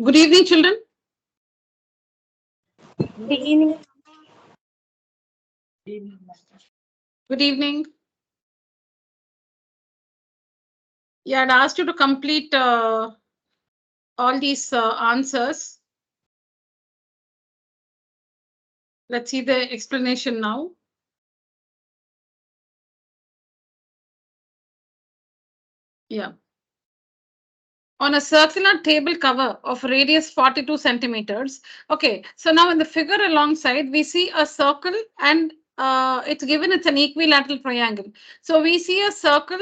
Good evening, children. Good evening. Good evening. Yeah, I'd asked you to complete all these answers. Let's see the explanation now. Yeah. On a circular table cover of radius 42 centimeters. Okay, so now in the figure alongside, we see a circle and it's given it's an equilateral triangle. So we see a circle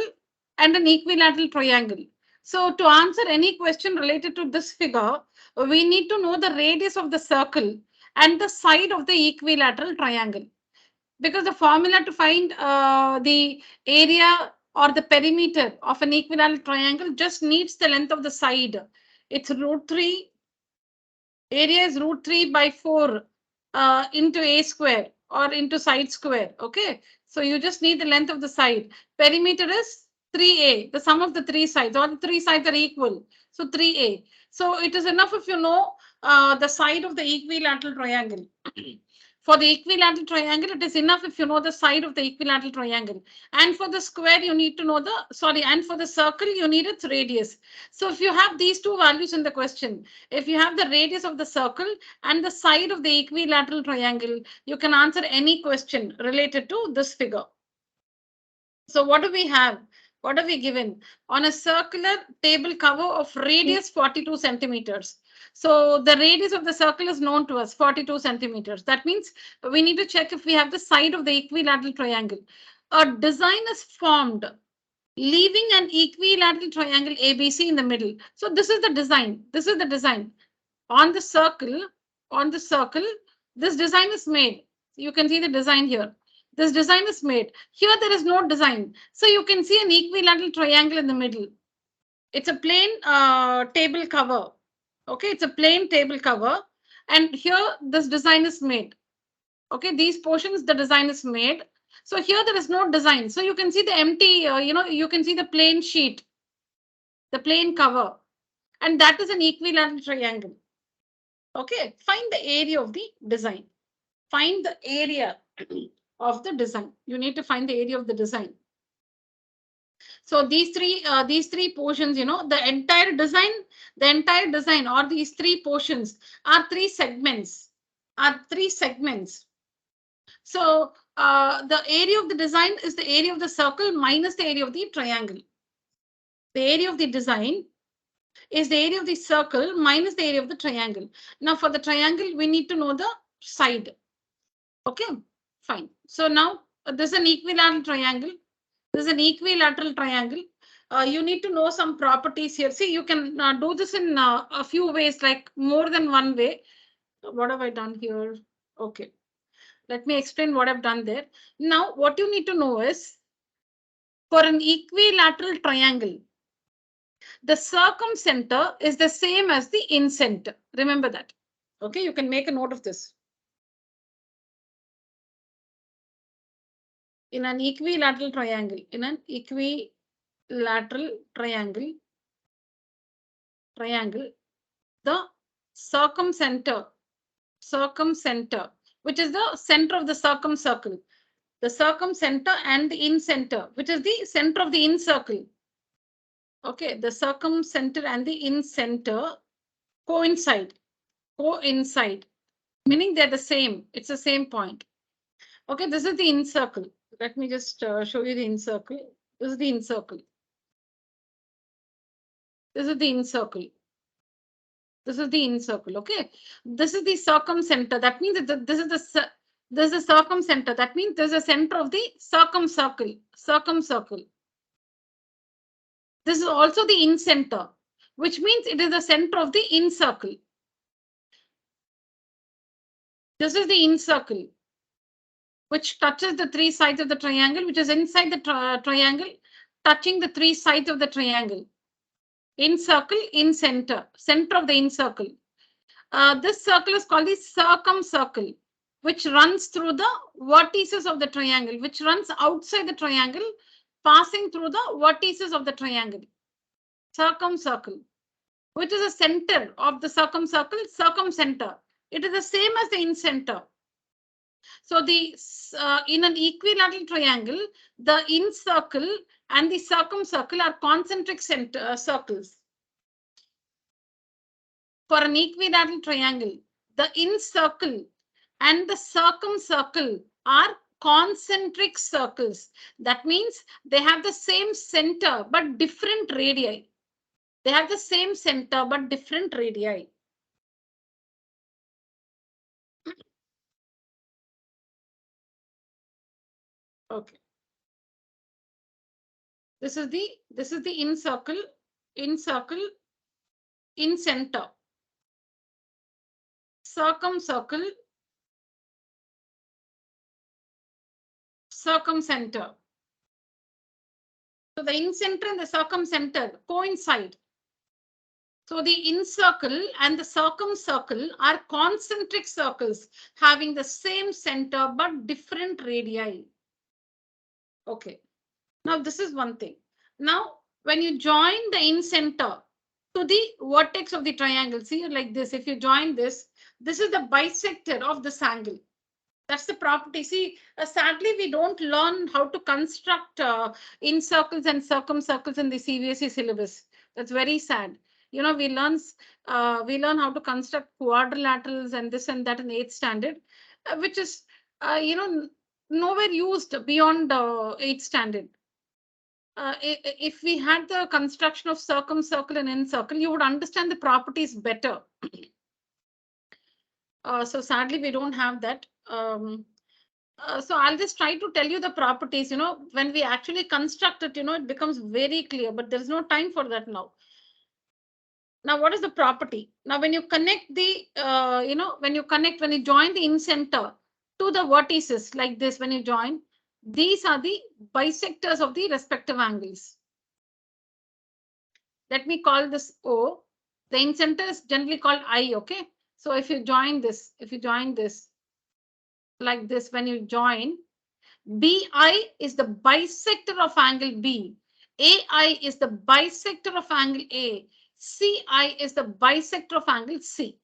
and an equilateral triangle. So to answer any question related to this figure, we need to know the radius of the circle and the side of the equilateral triangle. Because the formula to find the area or the perimeter of an equilateral triangle just needs the length of the side. It's root 3. Area is root 3 by 4 into a square or into side square. Okay. So you just need the length of the side. Perimeter is 3a. The sum of the three sides. All the three sides are equal. So 3a. So it is enough if you know the side of the equilateral triangle. For the equilateral triangle, it is enough if you know the side of the equilateral triangle. And for the square, you need to know and for the circle, you need its radius. So if you have these two values in the question, if you have the radius of the circle and the side of the equilateral triangle, you can answer any question related to this figure. So what do we have? What are we given? On a circular table cover of radius 42 centimeters. So the radius of the circle is known to us, 42 centimeters. That means we need to check if we have the side of the equilateral triangle. A design is formed leaving an equilateral triangle ABC in the middle. So this is the design. This is the design. On the circle, this design is made. You can see the design here. This design is made. Here there is no design. So you can see an equilateral triangle in the middle. It's a plain table cover. Okay, it's a plain table cover. And here this design is made. Okay, these portions, the design is made. So here there is no design. So you can see the empty, you can see the plain sheet, the plain cover. And that is an equilateral triangle. Okay, find the area of the design. Find the area of the design. You need to find the area of the design. So these three portions, the entire design or these three portions are three segments. So the area of the design is the area of the circle minus the area of the triangle. The area of the design is the area of the circle minus the area of the triangle. Now for the triangle, we need to know the side. Okay, fine. So now this is an equilateral triangle. This is an equilateral triangle. You need to know some properties here. See, you can do this in a few ways, like more than one way. What have I done here? Okay, let me explain what I've done there. Now, what you need to know is for an equilateral triangle, the circumcenter is the same as the incenter. Remember that. Okay, you can make a note of this. In an equilateral triangle, the circumcenter, which is the center of the circumcircle, the circumcenter and the incenter, which is the center of the incircle. Okay, the circumcenter and the incenter coincide, meaning they're the same. It's the same point. Okay, this is the incircle. Let me just show you the incircle. This is the incircle. This is the incircle. This is the incircle. Okay, this is the circumcenter. That means that this is the circumcenter. That means there's a center of the circumcircle. This is also the incenter, which means it is the center of the incircle. This is the incircle, which touches the three sides of the triangle, which is inside the triangle, touching the three sides of the triangle. Incircle, incenter, center of the incircle. This circle is called the circumcircle, which runs through the vertices of the triangle, which runs outside the triangle, passing through the vertices of the triangle. Circumcircle. which is the center of the circumcircle, circumcenter. It is the same as the incenter. So the in an equilateral triangle, the incircle and the circumcircle are concentric circles. For an equilateral triangle, the incircle and the circumcircle are concentric circles. That means they have the same center but different radii. They have the same center but different radii. Okay. This is the incircle, incircle, incenter, circumcircle, circumcenter. So the incenter and the circumcenter coincide. So the incircle and the circumcircle are concentric circles having the same center but different radii. Okay. Now this is one thing. Now when you join the incenter to the vertex of the triangle, see like this, if you join this, this is the bisector of this angle. That's the property. See, sadly, we don't learn how to construct incircles and circumcircles in the CBSE syllabus. That's very sad. You know, we learn how to construct quadrilaterals and this and that in 8th standard, which is, nowhere used beyond 8th standard. If we had the construction of circumcircle and incircle, you would understand the properties better. So sadly, we don't have that. So I'll just try to tell you the properties. When we actually construct it, it becomes very clear, but there's no time for that now. Now, what is the property? Now, when you connect the, when you join the incenter to the vertices like this, when you join, these are the bisectors of the respective angles. Let me call this O. The incenter is generally called I, okay? So if you join this, like this, when you join, BI is the bisector of angle B. AI is the bisector of angle A. CI is the bisector of angle C.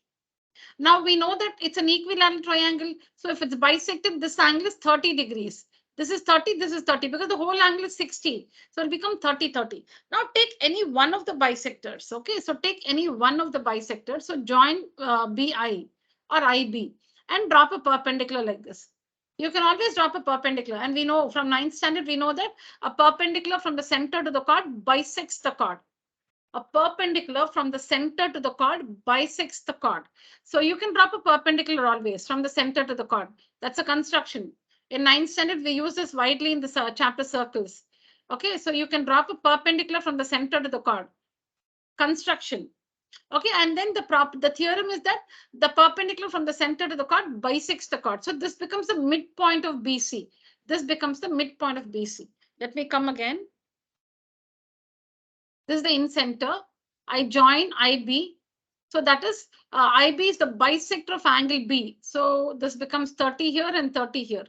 Now we know that it's an equilateral triangle. So if it's bisected, this angle is 30 degrees. This is 30, this is 30 because the whole angle is 60. So it'll become 30, 30. Now take any one of the bisectors. Okay, so take any one of the bisectors. So join BI or IB and drop a perpendicular like this. You can always drop a perpendicular. And we know from 9th standard, we know that a perpendicular from the center to the chord bisects the chord. A perpendicular from the center to the chord bisects the chord. So you can drop a perpendicular always from the center to the chord. That's a construction. In 9th standard, we use this widely in the chapter circles. Okay, so you can drop a perpendicular from the center to the chord. Construction. Okay, and then the theorem is that the perpendicular from the center to the chord bisects the chord. So this becomes the midpoint of BC. This becomes the midpoint of BC. Let me come again. This is the incenter. I join IB. So that is IB is the bisector of angle B. So this becomes 30 here and 30 here.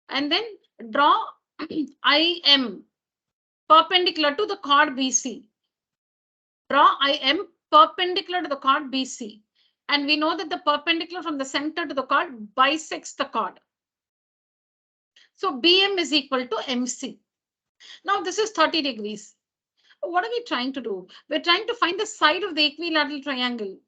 And then draw IM perpendicular to the chord BC. Draw IM perpendicular to the chord BC. And we know that the perpendicular from the center to the chord bisects the chord. So BM is equal to MC. Now this is 30 degrees. What are we trying to do? We're trying to find the side of the equilateral triangle.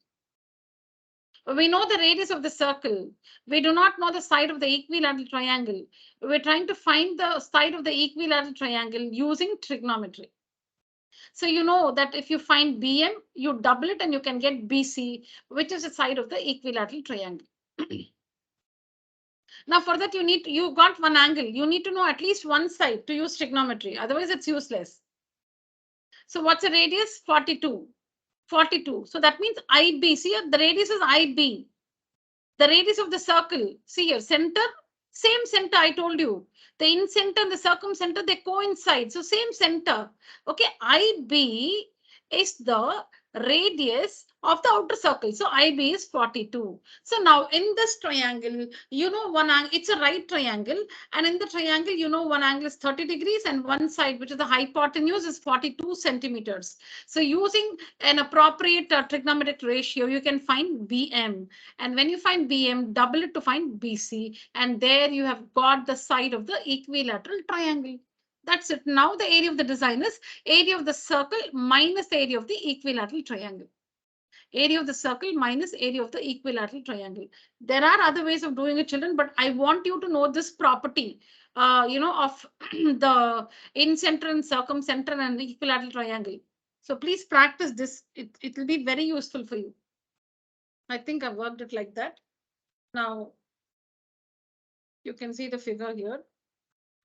We know the radius of the circle. We do not know the side of the equilateral triangle. We're trying to find the side of the equilateral triangle using trigonometry. So you know that if you find BM, you double it and you can get BC, which is the side of the equilateral triangle. Now for that, you got one angle. You need to know at least one side to use trigonometry. Otherwise, it's useless. So what's the radius? 42. 42. So that means IB. See here, the radius is IB. The radius of the circle. See here, center, same center I told you. The incenter and the circumcenter, they coincide. So same center. Okay, IB is the radius of the outer circle. So IB is 42. So now in this triangle, one angle, it's a right triangle. And in the triangle, one angle is 30 degrees and one side, which is the hypotenuse, is 42 centimeters. So using an appropriate trigonometric ratio, you can find BM. And when you find BM, double it to find BC. And there you have got the side of the equilateral triangle. That's it. Now the area of the design is area of the circle minus the area of the equilateral triangle. Area of the circle minus area of the equilateral triangle. There are other ways of doing it, children, but I want you to know this property, of the incenter and circumcenter and the equilateral triangle. So please practice this. It will be very useful for you. I think I've worked it like that. Now, you can see the figure here.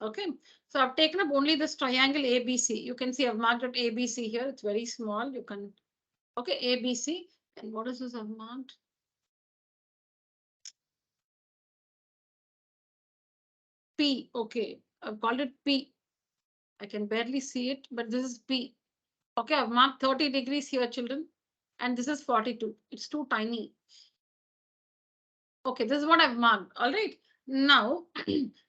Okay, so I've taken up only this triangle ABC. You can see I've marked it ABC here. It's very small. You can, okay, ABC. And what is this I've marked? P. Okay, I've called it P. I can barely see it, but this is P. Okay, I've marked 30 degrees here, children. And this is 42. It's too tiny. Okay, this is what I've marked. All right. Now,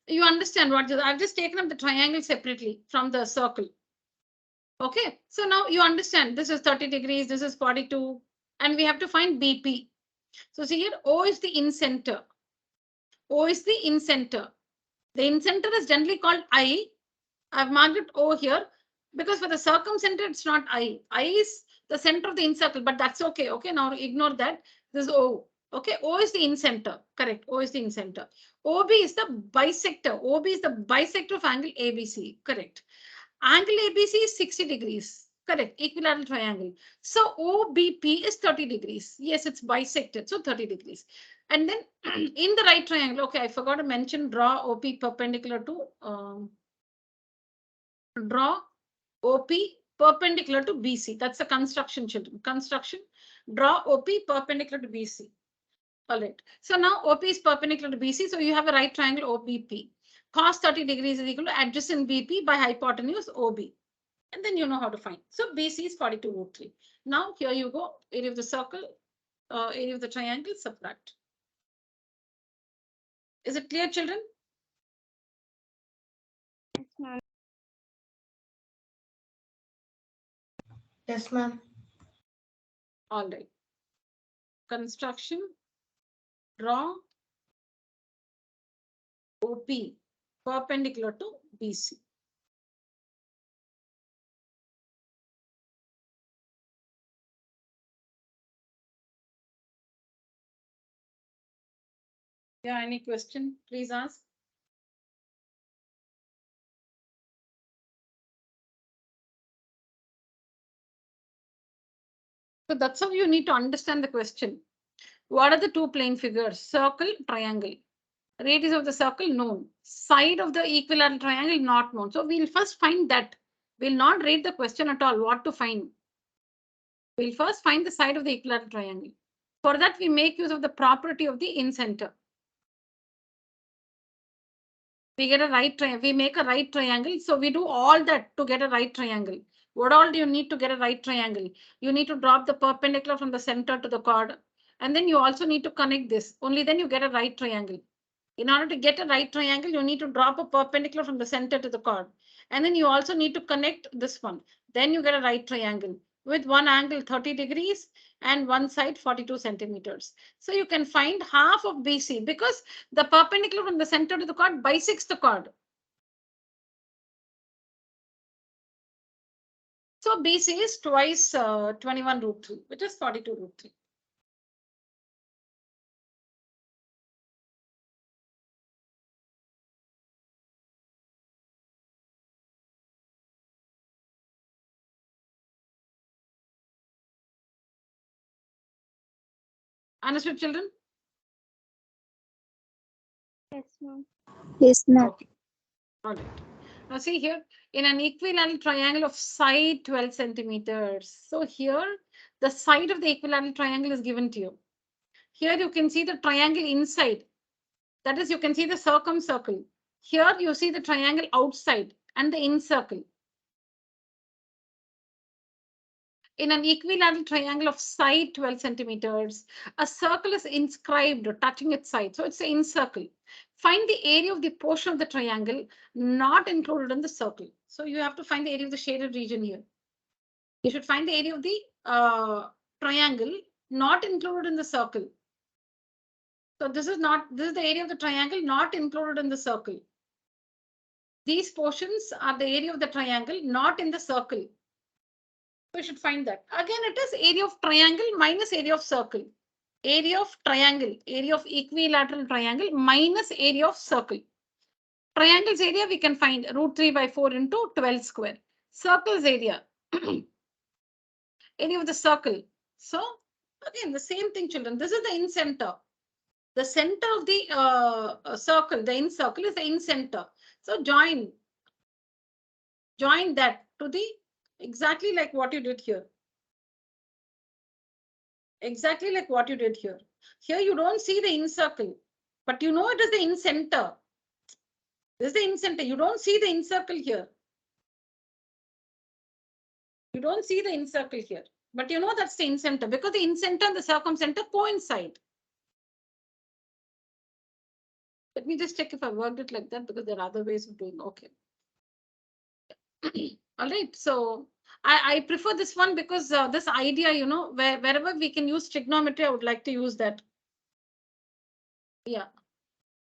you understand what I've just taken up the triangle separately from the circle. Okay, so now you understand this is 30 degrees, this is 42, and we have to find BP. So see here, O is the incenter. O is the incenter. The incenter is generally called I. I've marked it O here because for the circumcenter, it's not I. I is the center of the incircle, but that's okay. Okay, now ignore that. This is O. Okay, O is the incenter. Correct. O is the incenter. OB is the bisector. OB is the bisector of angle ABC. Correct. Angle ABC is 60 degrees. Correct. Equilateral triangle. So OBP is 30 degrees. Yes, it's bisected. So 30 degrees. And then in the right triangle, okay, I forgot to mention, draw OP perpendicular to, draw OP perpendicular to BC. That's the construction, children. Construction. Draw OP perpendicular to BC. All right. So now OP is perpendicular to BC. So you have a right triangle OBP. Cos 30 degrees is equal to adjacent BP by hypotenuse OB. And then you know how to find. So BC is 42 root 3. Now here you go. Area of the circle, area of the triangle, subtract. Is it clear, children? Yes, ma'am. Yes, ma'am. All right. Construction, draw OP perpendicular to BC. Yeah, any question? Please ask. So that's how you need to understand the question. What are the two plane figures? Circle, triangle. Radius of the circle known. Side of the equilateral triangle not known. So we'll first find that. We'll not read the question at all. What to find? We'll first find the side of the equilateral triangle. For that, we make use of the property of the incenter. We get a right triangle. We make a right triangle. So we do all that to get a right triangle. What all do you need to get a right triangle? You need to drop the perpendicular from the center to the chord. And then you also need to connect this. Only then you get a right triangle. In order to get a right triangle, you need to drop a perpendicular from the center to the chord. And then you also need to connect this one. Then you get a right triangle with one angle 30 degrees and one side 42 centimeters. So you can find half of BC because the perpendicular from the center to the chord bisects the chord. So BC is twice 21 root 3, which is 42 root 3. Understood, children? Yes, ma'am. Yes, ma'am. Okay. All right. Now see here, in an equilateral triangle of side 12 centimeters. So here, the side of the equilateral triangle is given to you. Here you can see the triangle inside. That is, you can see the circumcircle. Here you see the triangle outside and the incircle. In an equilateral triangle of side 12 centimeters, a circle is inscribed touching its side. So it's an incircle. Find the area of the portion of the triangle not included in the circle. So you have to find the area of the shaded region here. You should find the area of the triangle not included in the circle. So this is the area of the triangle not included in the circle. These portions are the area of the triangle not in the circle. We should find that. Again, it is area of triangle minus area of circle. Area of triangle, area of equilateral triangle minus area of circle. Triangle's area we can find root 3 by 4 into 12 square. Circle's area, area of the circle. So again, the same thing, children. This is the in center. The center of the circle, the in circle is the in center. So join that to the exactly like what you did here. Exactly like what you did here. Here you don't see the in circle, but you know it is the in center. This is the in center. You don't see the in circle here. You don't see the in circle here, but you know that's the in center because the in center and the circumcenter coincide. Let me just check if I worked it like that because there are other ways of doing. Okay. All right. So I prefer this one because this idea, you know, wherever we can use trigonometry, I would like to use that. Yeah.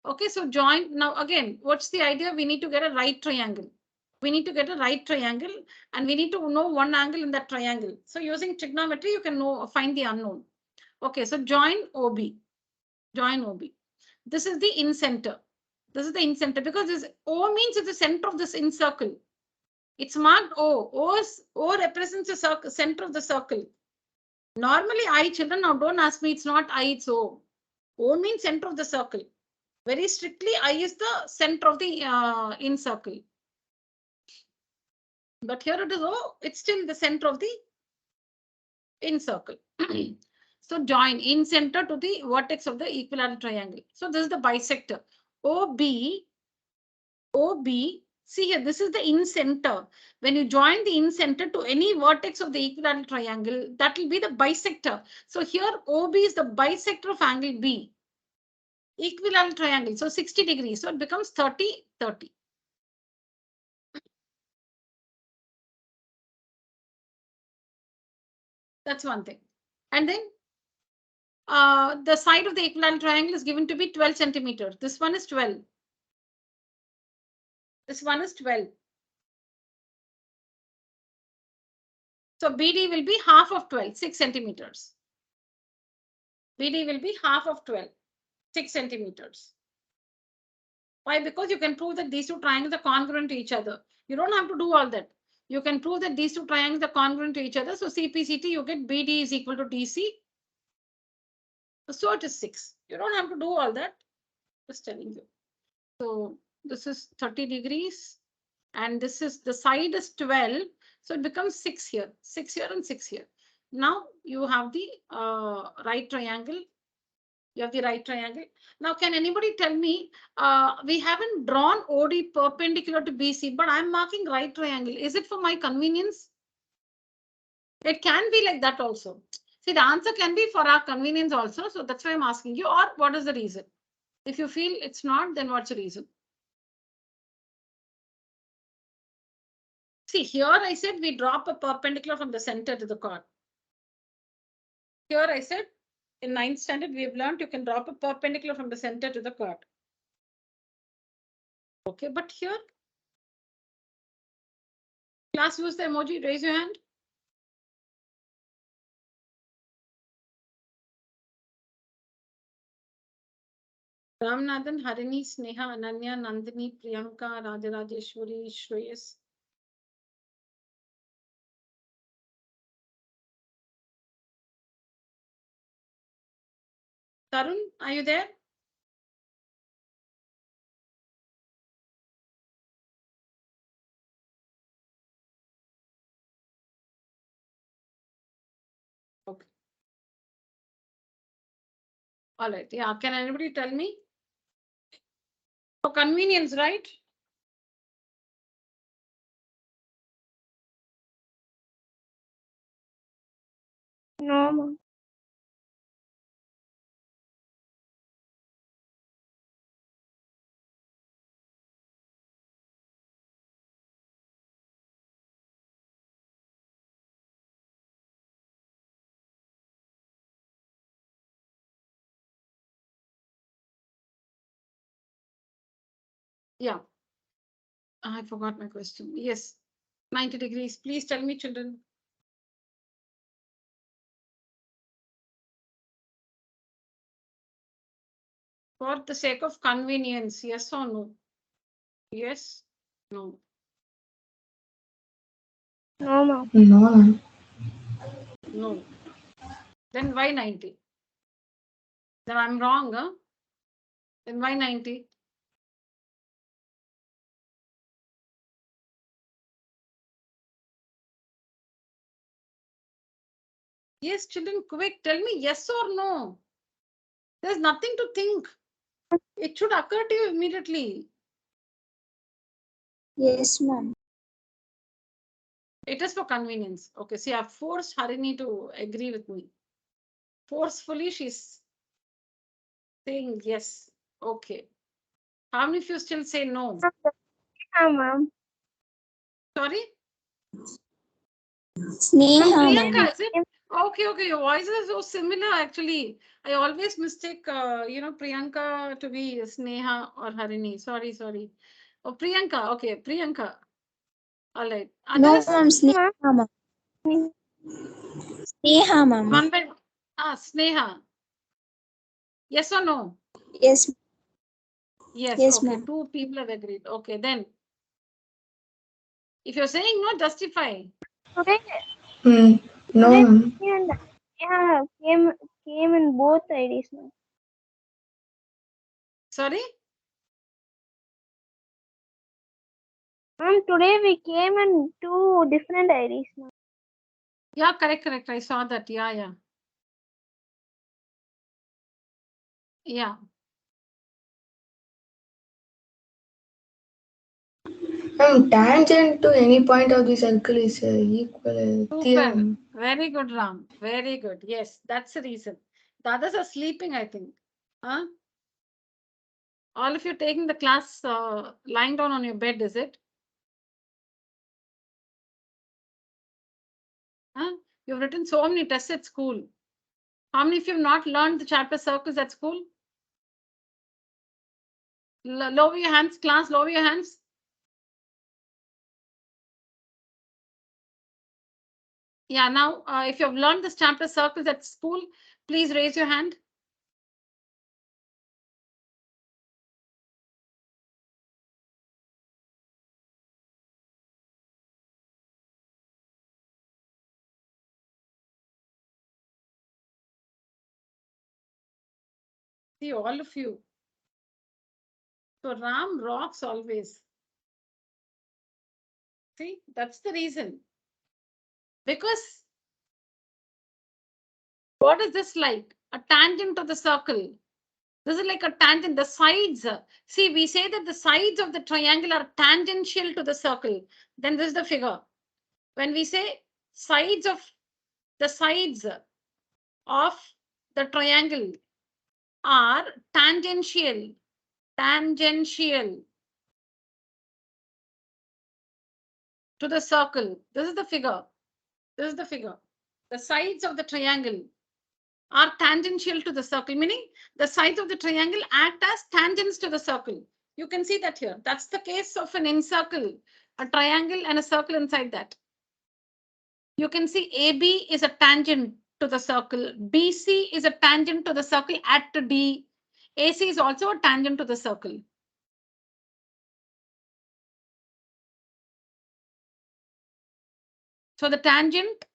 Okay. So join. Now, again, what's the idea? We need to get a right triangle. We need to get a right triangle and we need to know one angle in that triangle. So using trigonometry, you can find the unknown. Okay. So join OB. Join OB. This is the in center. This is the in center because this O means it's the center of this in circle. It's marked O. O represents the center of the circle. Normally, children, now don't ask me, it's not I, it's O. O means center of the circle. Very strictly, I is the center of the in circle. But here it is O, it's still the center of the in circle. So join in center to the vertex of the equilateral triangle. So this is the bisector. OB, see here, this is the in center. When you join the in center to any vertex of the equilateral triangle, that will be the bisector. So here OB is the bisector of angle B. Equilateral triangle, so 60 degrees. So it becomes 30, 30. That's one thing. And then the side of the equilateral triangle is given to be 12 centimeters. This one is 12. This one is 12. So BD will be half of 12, 6 centimeters. BD will be half of 12, 6 centimeters. Why? Because you can prove that these two triangles are congruent to each other. You don't have to do all that. You can prove that these two triangles are congruent to each other. So CPCT, you get BD is equal to DC. So it is 6. You don't have to do all that. Just telling you. So this is 30 degrees. And this is the side is 12. So it becomes 6 here, 6 here and 6 here. Now you have the right triangle. You have the right triangle. Now, can anybody tell me, we haven't drawn OD perpendicular to BC, but I'm marking right triangle. Is it for my convenience? It can be like that also. See, the answer can be for our convenience also. So that's why I'm asking you, or what is the reason? If you feel it's not, then what's the reason? See, here I said we drop a perpendicular from the center to the chord. Here I said in 9th standard, we have learned you can drop a perpendicular from the center to the chord. Okay, but here, class, use the emoji, raise your hand. Ramanathan, Harini, Sneha, Ananya, Nandini, Priyanka, Rajarajeshwari, Shreyas. Tarun, are you there? Okay. All right. Yeah. Can anybody tell me? For convenience, right? Yeah. I forgot my question. Yes. 90 degrees. Please tell me, children. For the sake of convenience, yes or no? Yes. No. No, ma'am. No, ma'am. No. Then why 90? Then I'm wrong, huh? Then why 90? Yes, children, quick, tell me yes or no. There's nothing to think. It should occur to you immediately. Yes, ma'am. It is for convenience. Okay, see, I've forced Harini to agree with me. Forcefully, she's saying yes. Okay. How many of you still say no? Yeah, ma'am. Sorry? Sneha, Priyanka, is it? Okay, okay. Your voices are so similar, actually. I always mistake, Priyanka to be Sneha or Harini. Sorry, sorry. Oh, Priyanka. Okay, Priyanka. All right. No, Others? ma'am. Sneha, ma'am. Sneha, ma'am. One by Sneha. Yes or no? Yes. Yes. Yes, Okay. ma'am. 2 people have agreed. Okay, then. If you're saying no, justify. Today, No, today ma'am. me and Sneha came in both IDs, ma'am. Sorry? Ma'am, today we came in 2 different IDs, ma'am. Yeah, correct, correct. I saw that. Yeah, yeah. Yeah. Ma'am, tangent to any point of the circle is equal Super. theorem. Very good, Ram. Very good. Yes, that's the reason. The others are sleeping, I think. Huh? All of you taking the class lying down on your bed, is it? Huh? You've written so many tests at school. How many of you have not learned the chapter circles at school? Lower your hands, class, lower your hands. Yeah, now if you have learned this chapter circles at school, please raise your hand. See, all of you. So Ram rocks always. See, that's the reason. Because what is this like? A tangent of the circle. This is like a tangent. The sides. See, we say that the sides of the triangle are tangential to the circle. Then this is the figure. When we say the sides of the triangle are tangential to the circle. This is the figure. This is the figure. The sides of the triangle are tangential to the circle, meaning the sides of the triangle act as tangents to the circle. You can see that here. That's the case of an incircle, a triangle and a circle inside that. You can see AB is a tangent to the circle. BC is a tangent to the circle at D. AC is also a tangent to the circle. So the tangent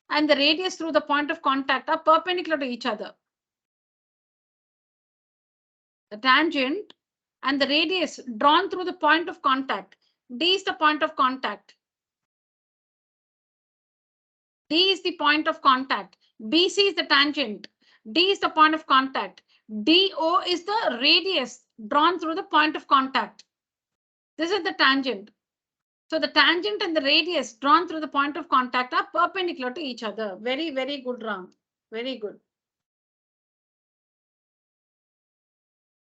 and the radius through the point of contact are perpendicular to each other. The tangent and the radius drawn through the point of contact. D is the point of contact. D is the point of contact. BC is the tangent. D is the point of contact. DO is the radius drawn through the point of contact. This is the tangent. So the tangent and the radius drawn through the point of contact are perpendicular to each other. Very, very good, Ram. Very good.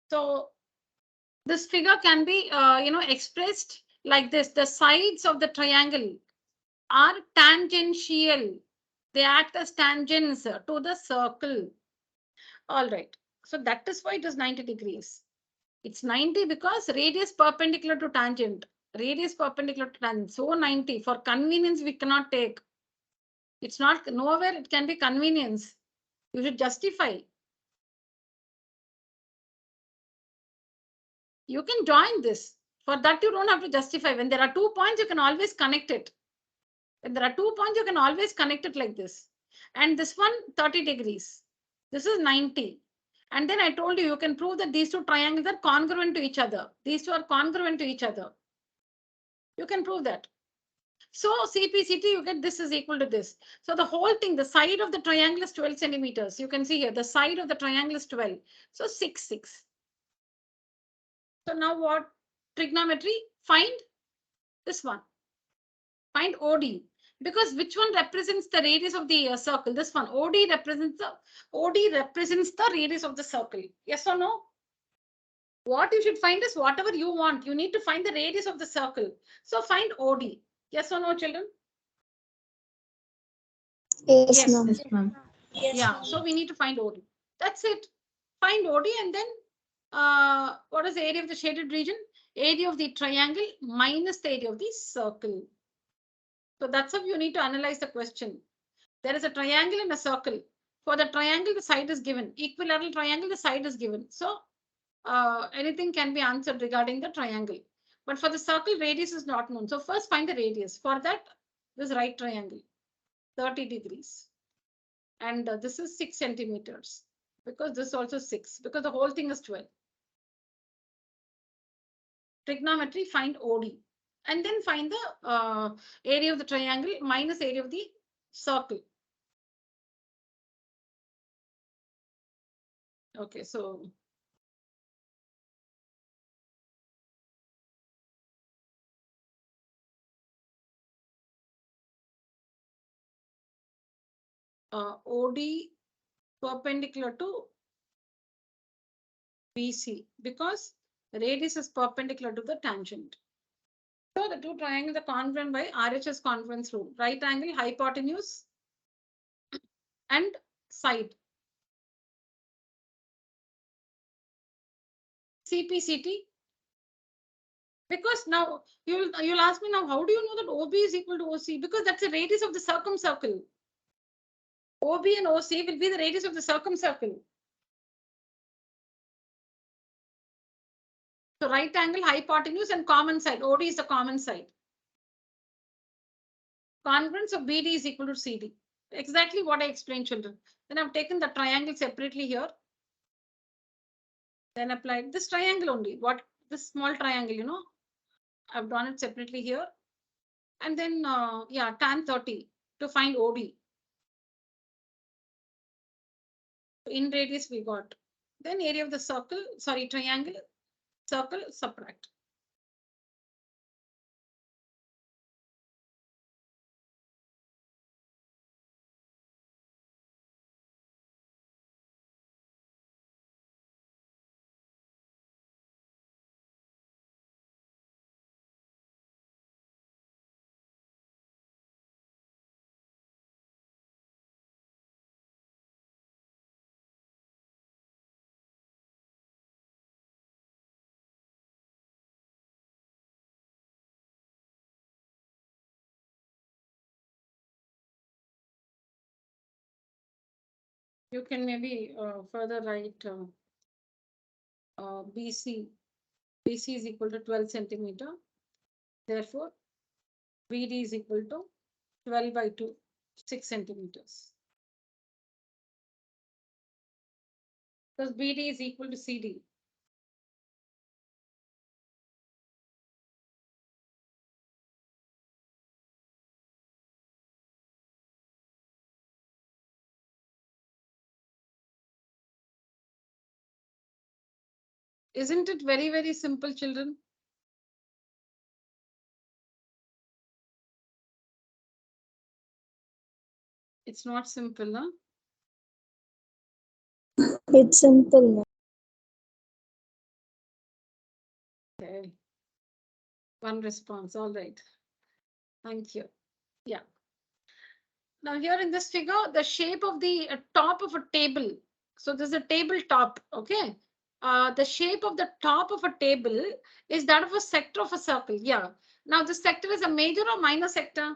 So this figure can be, expressed like this. The sides of the triangle are tangential. They act as tangents to the circle. All right. So that is why it is 90 degrees. It's 90 because radius perpendicular to tangent. Radius perpendicular to tangent. So 90. For convenience, we cannot take. It's not nowhere. It can be convenience. You should justify. You can join this. For that, you don't have to justify. When there are 2 points, you can always connect it. When there are 2 points, you can always connect it like this. And this one, 30 degrees. This is 90. And then I told you, you can prove that these two triangles are congruent to each other. These two are congruent to each other. You can prove that. So CPCT, you get this is equal to this. So the whole thing, the side of the triangle is 12 centimeters. You can see here, the side of the triangle is 12. So 6, 6. So now what? Trigonometry, find this one. Find OD. Because which one represents the radius of the circle? This one. OD represents the radius of the circle. Yes or no? What you should find is whatever you want. You need to find the radius of the circle. So find OD. Yes or no, children? Yes, ma'am. Yes, ma'am. Yeah, so we need to find OD. That's it. Find OD and then what is the area of the shaded region? Area of the triangle minus the area of the circle. So that's how you need to analyze the question. There is a triangle and a circle. For the triangle, the side is given. Equilateral triangle, the side is given. So anything can be answered regarding the triangle. But for the circle, radius is not known. So first find the radius. For that, this right triangle, 30 degrees. And this is 6 centimeters. Because this is also 6. Because the whole thing is 12. Trigonometry, find OD. And then find the area of the triangle minus area of the circle. Okay, so OD perpendicular to BC because radius is perpendicular to the tangent. So the two triangles are congruent by RHS congruence rule. Right angle, hypotenuse, and side. CPCT. Because now you'll ask me now, how do you know that OB is equal to OC? Because that's the radius of the circumcircle. OB and OC will be the radius of the circumcircle. So right angle, hypotenuse, and common side. OD is the common side. Congruence of BD is equal to CD. Exactly what I explained, children. Then I've taken the triangle separately here. Then applied this triangle only. What this small triangle, you know, I've done it separately here. And then, yeah, tan 30 to find OD. In radius we got. Then area of the circle, sorry, triangle, circle, subtract. You can maybe further write BC. BC is equal to 12 centimeter. Therefore, BD is equal to 12 by 2, 6 centimeters. Because BD is equal to CD. Isn't it very, very simple, children? It's not simple, huh? It's simple. Okay. One response. All right. Thank you. Yeah. Now here in this figure, the shape of the top of a table. So this is a table top. Okay. the shape of the top of a table is that of a sector of a circle. Yeah. Now this sector is a major or minor sector?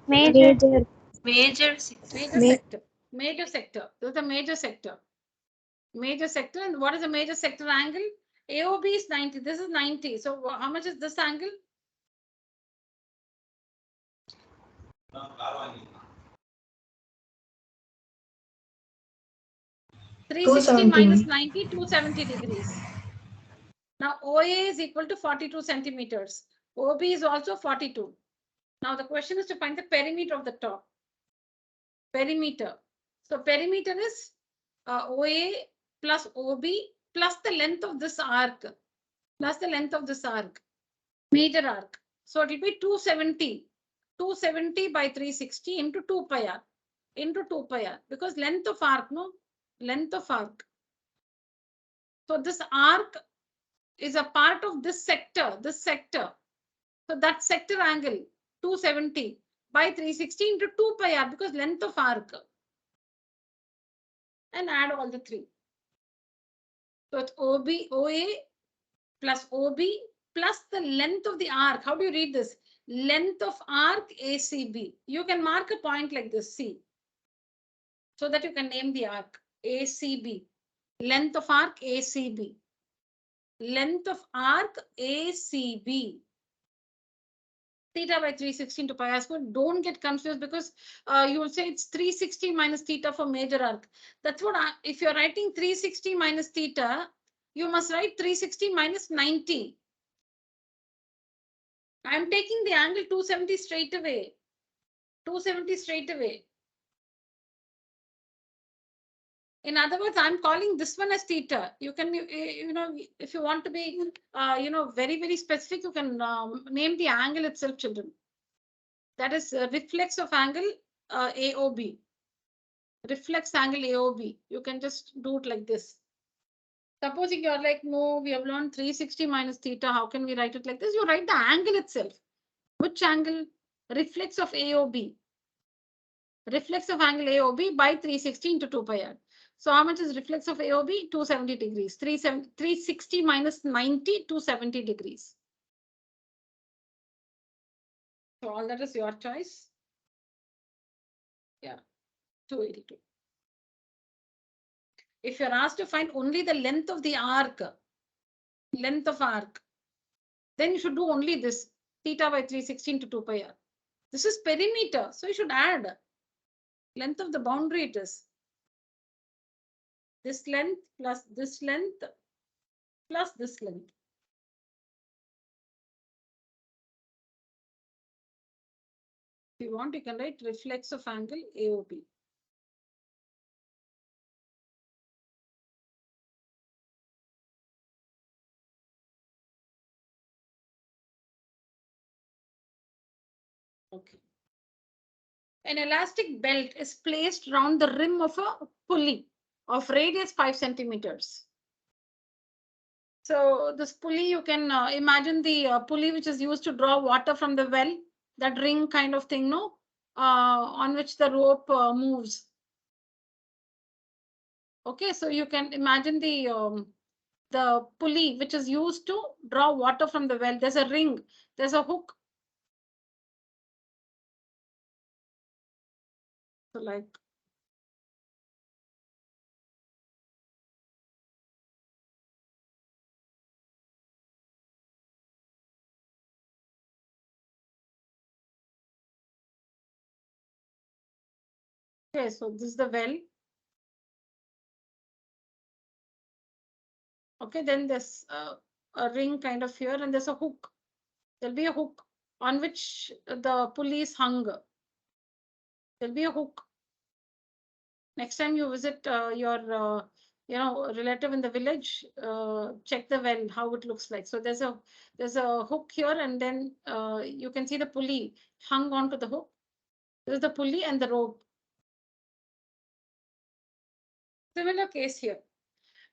Major. Major sector. Major sector. This is a major sector. Major sector. And what is a major sector angle? AOB is 90. This is 90. So how much is this angle? (360 minus 90, 270 degrees. Now OA is equal to 42 centimeters. OB is also 42. Now the question is to find the perimeter of the top. Perimeter. So perimeter is OA plus OB plus the length of this arc. Plus the length of this arc. Major arc. So it will be 270. 270 by 360 into 2 pi r. Into 2 pi r. Because length of arc, no? Length of arc. So this arc is a part of this sector. So that sector angle 270 by 360 into 2 pi r because length of arc. And add all the three. So it's OB, OA plus OB plus the length of the arc. How do you read this? Length of arc ACB. You can mark a point like this, C. So that you can name the arc ACB. Length of arc ACB. Length of arc ACB. Theta by 360 into pi r square. Don't get confused because you will say it's 360 minus theta for major arc. That's what if you're writing 360 minus theta, you must write 360 minus 90. I'm taking the angle 270 straight away. 270 straight away. In other words, I'm calling this one as theta. You can, you know, if you want to be, you know, very, very specific, you can name the angle itself, children. That is reflex of angle AOB. Reflex angle AOB. You can just do it like this. Supposing you're like, no, we have learned 360 minus theta. How can we write it like this? You write the angle itself. Which angle? Reflex of AOB. Reflex of angle AOB by 360 into 2 pi r. So how much is reflex of AOB? 270 degrees. 360 minus 90, 270 degrees. So all that is your choice. Yeah, 282. If you're asked to find only the length of the arc, then you should do only this, theta by 360 into 2 pi r. This is perimeter, so you should add length of the boundary. It is this length plus this length plus this length. If you want, you can write reflex of angle AOB. Okay. An elastic belt is placed around the rim of a pulley of radius 5 centimeters. So this pulley, you can imagine the pulley which is used to draw water from the well, that ring kind of thing, no? On which the rope moves. Okay, so you can imagine the pulley which is used to draw water from the well. There's a ring, there's a hook. So like, okay, so this is the well. Okay, then there's a ring kind of here, and there's a hook. There'll be a hook on which the pulley is hung. There'll be a hook. Next time you visit your relative in the village, check the well, how it looks like. So there's a hook here, and then you can see the pulley hung onto the hook. This is the pulley and the rope. Similar case here.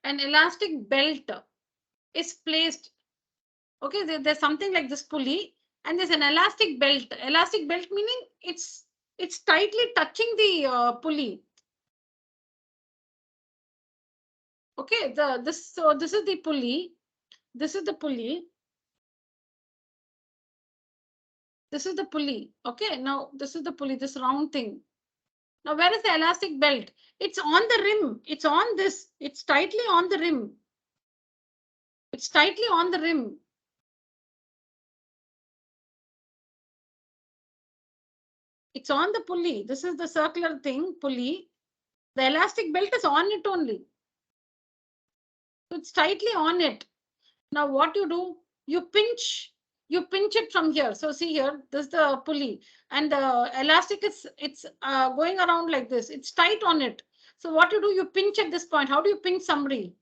An elastic belt is placed. Okay, there's something like this pulley, and there's an elastic belt. Elastic belt meaning it's tightly touching the pulley. Okay, this is the pulley. This is the pulley. This is the pulley. Okay, now this is the pulley, this round thing. Now, where is the elastic belt? It's on the rim. It's on this. It's tightly on the rim. It's tightly on the rim. It's on the pulley. This is the circular thing, pulley. The elastic belt is on it only. So it's tightly on it. Now what you do? You pinch it from here. So see here, this is the pulley, and the elastic is going around like this. It's tight on it. So what you do? You pinch at this point. How do you pinch somebody?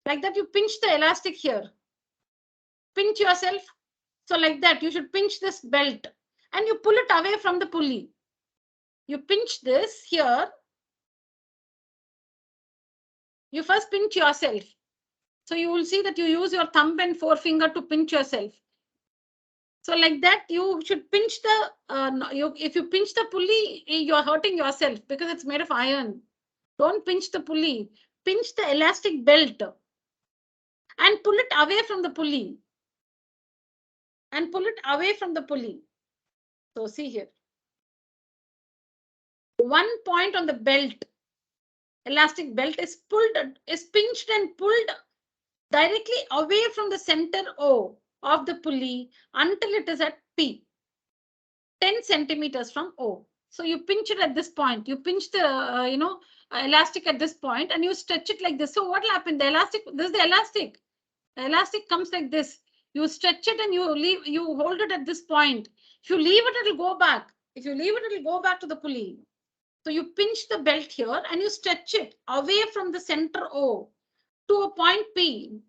Like that, you pinch the elastic here. Pinch yourself. So like that, you should pinch this belt and you pull it away from the pulley. You pinch this here. You first pinch yourself. So you will see that you use your thumb and forefinger to pinch yourself. So like that, you should pinch the, if you pinch the pulley, you're hurting yourself because it's made of iron. Don't pinch the pulley. Pinch the elastic belt and pull it away from the pulley. And pull it away from the pulley. So see here. One point on the belt, elastic belt is pinched and pulled directly away from the center O of the pulley until it is at P, 10 centimeters from O. So you pinch it at this point. You pinch the, elastic at this point and you stretch it like this. So what will happen? The elastic, this is the elastic. The elastic comes like this. You stretch it and you hold it at this point. If you leave it, it'll go back. If you leave it, it'll go back to the pulley. So you pinch the belt here and you stretch it away from the center O to a point P.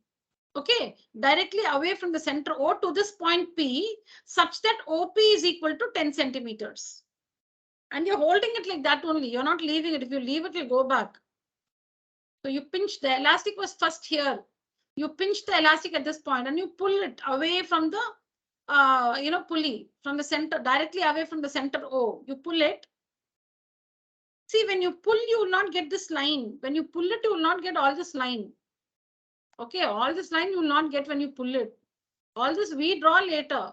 Okay, directly away from the center O to this point P, such that OP is equal to 10 centimeters. And you're holding it like that only. You're not leaving it. If you leave it, it'll go back. So you pinch, the elastic was first here. You pinch the elastic at this point and you pull it away from the, pulley, from the center, directly away from the center O. You pull it. See, when you pull, you will not get this line. When you pull it, you will not get all this line. Okay, all this line you will not get when you pull it. All this we draw later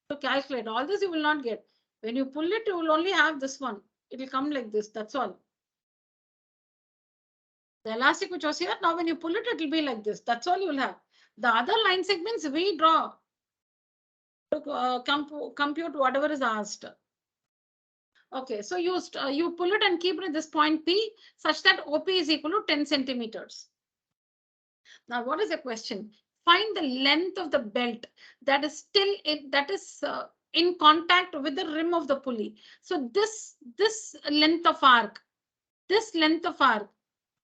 to calculate. All this you will not get. When you pull it, you will only have this one. It will come like this. That's all. The elastic which was here, now when you pull it, it will be like this. That's all you will have. The other line segments we draw to compute whatever is asked. Okay, so you pull it and keep it at this point P such that OP is equal to 10 centimeters. Now, what is the question? Find the length of the belt that is still in contact with the rim of the pulley. So this length of arc,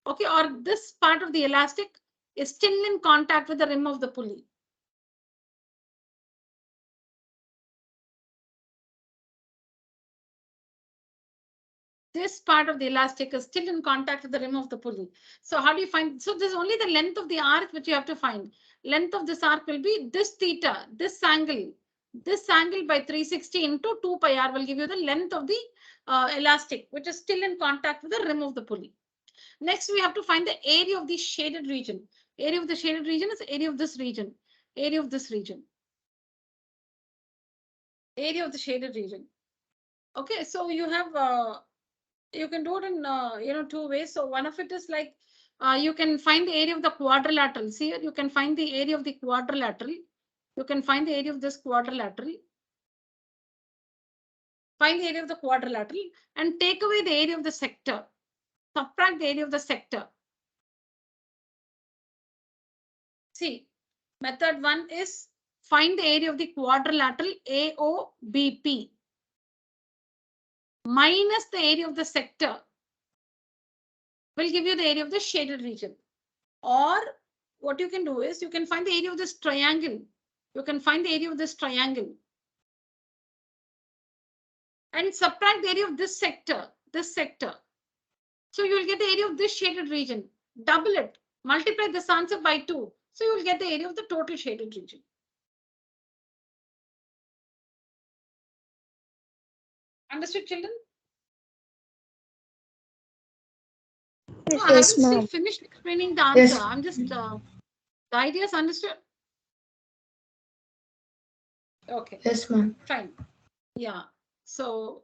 okay, or this part of the elastic is still in contact with the rim of the pulley. This part of the elastic is still in contact with the rim of the pulley. So how do you find? So there's only the length of the arc which you have to find. Length of this arc will be this theta, this angle by 360 into 2 pi r will give you the length of the elastic, which is still in contact with the rim of the pulley. Next, we have to find the area of the shaded region. Area of the shaded region is area of this region. Area of this region. Area of the shaded region. Okay, so you have you can do it in two ways. So one of it is like you can find the area of the quadrilateral. See here, you can find the area of the quadrilateral. You can find the area of this quadrilateral. Find the area of the quadrilateral and take away the area of the sector. Subtract the area of the sector. See, method one is find the area of the quadrilateral AOBP minus the area of the sector will give you the area of the shaded region. Or what you can do is you can find the area of this triangle. You can find the area of this triangle and subtract the area of this sector. So you will get the area of this shaded region. Double it. Multiply this answer by 2. So you will get the area of the total shaded region. Understood, children? No, I haven't still finished explaining the answer. Yes. I'm just the idea is understood. Okay. Yes, ma'am. Fine. Yeah. So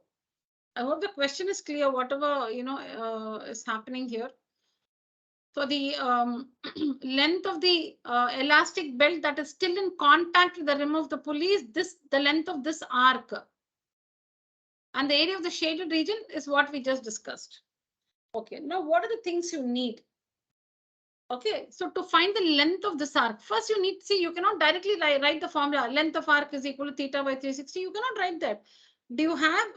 I hope the question is clear. Whatever is happening here. So the length of the elastic belt that is still in contact with the rim of the pulley is the length of this arc. And the area of the shaded region is what we just discussed. Okay, now what are the things you need? Okay, so to find the length of this arc, first you need, see, you cannot directly write the formula. Length of arc is equal to theta by 360. You cannot write that. Do you have,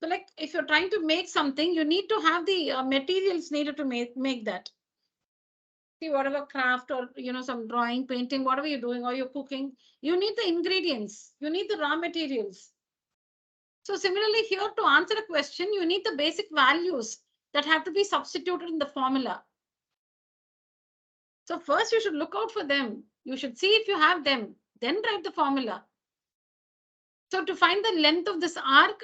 so like if you're trying to make something, you need to have the materials needed to make that. See, whatever craft or, some drawing, painting, whatever you're doing or you're cooking, you need the ingredients. You need the raw materials. So similarly here, to answer a question, you need the basic values that have to be substituted in the formula. So first you should look out for them. You should see if you have them, then write the formula. So to find the length of this arc,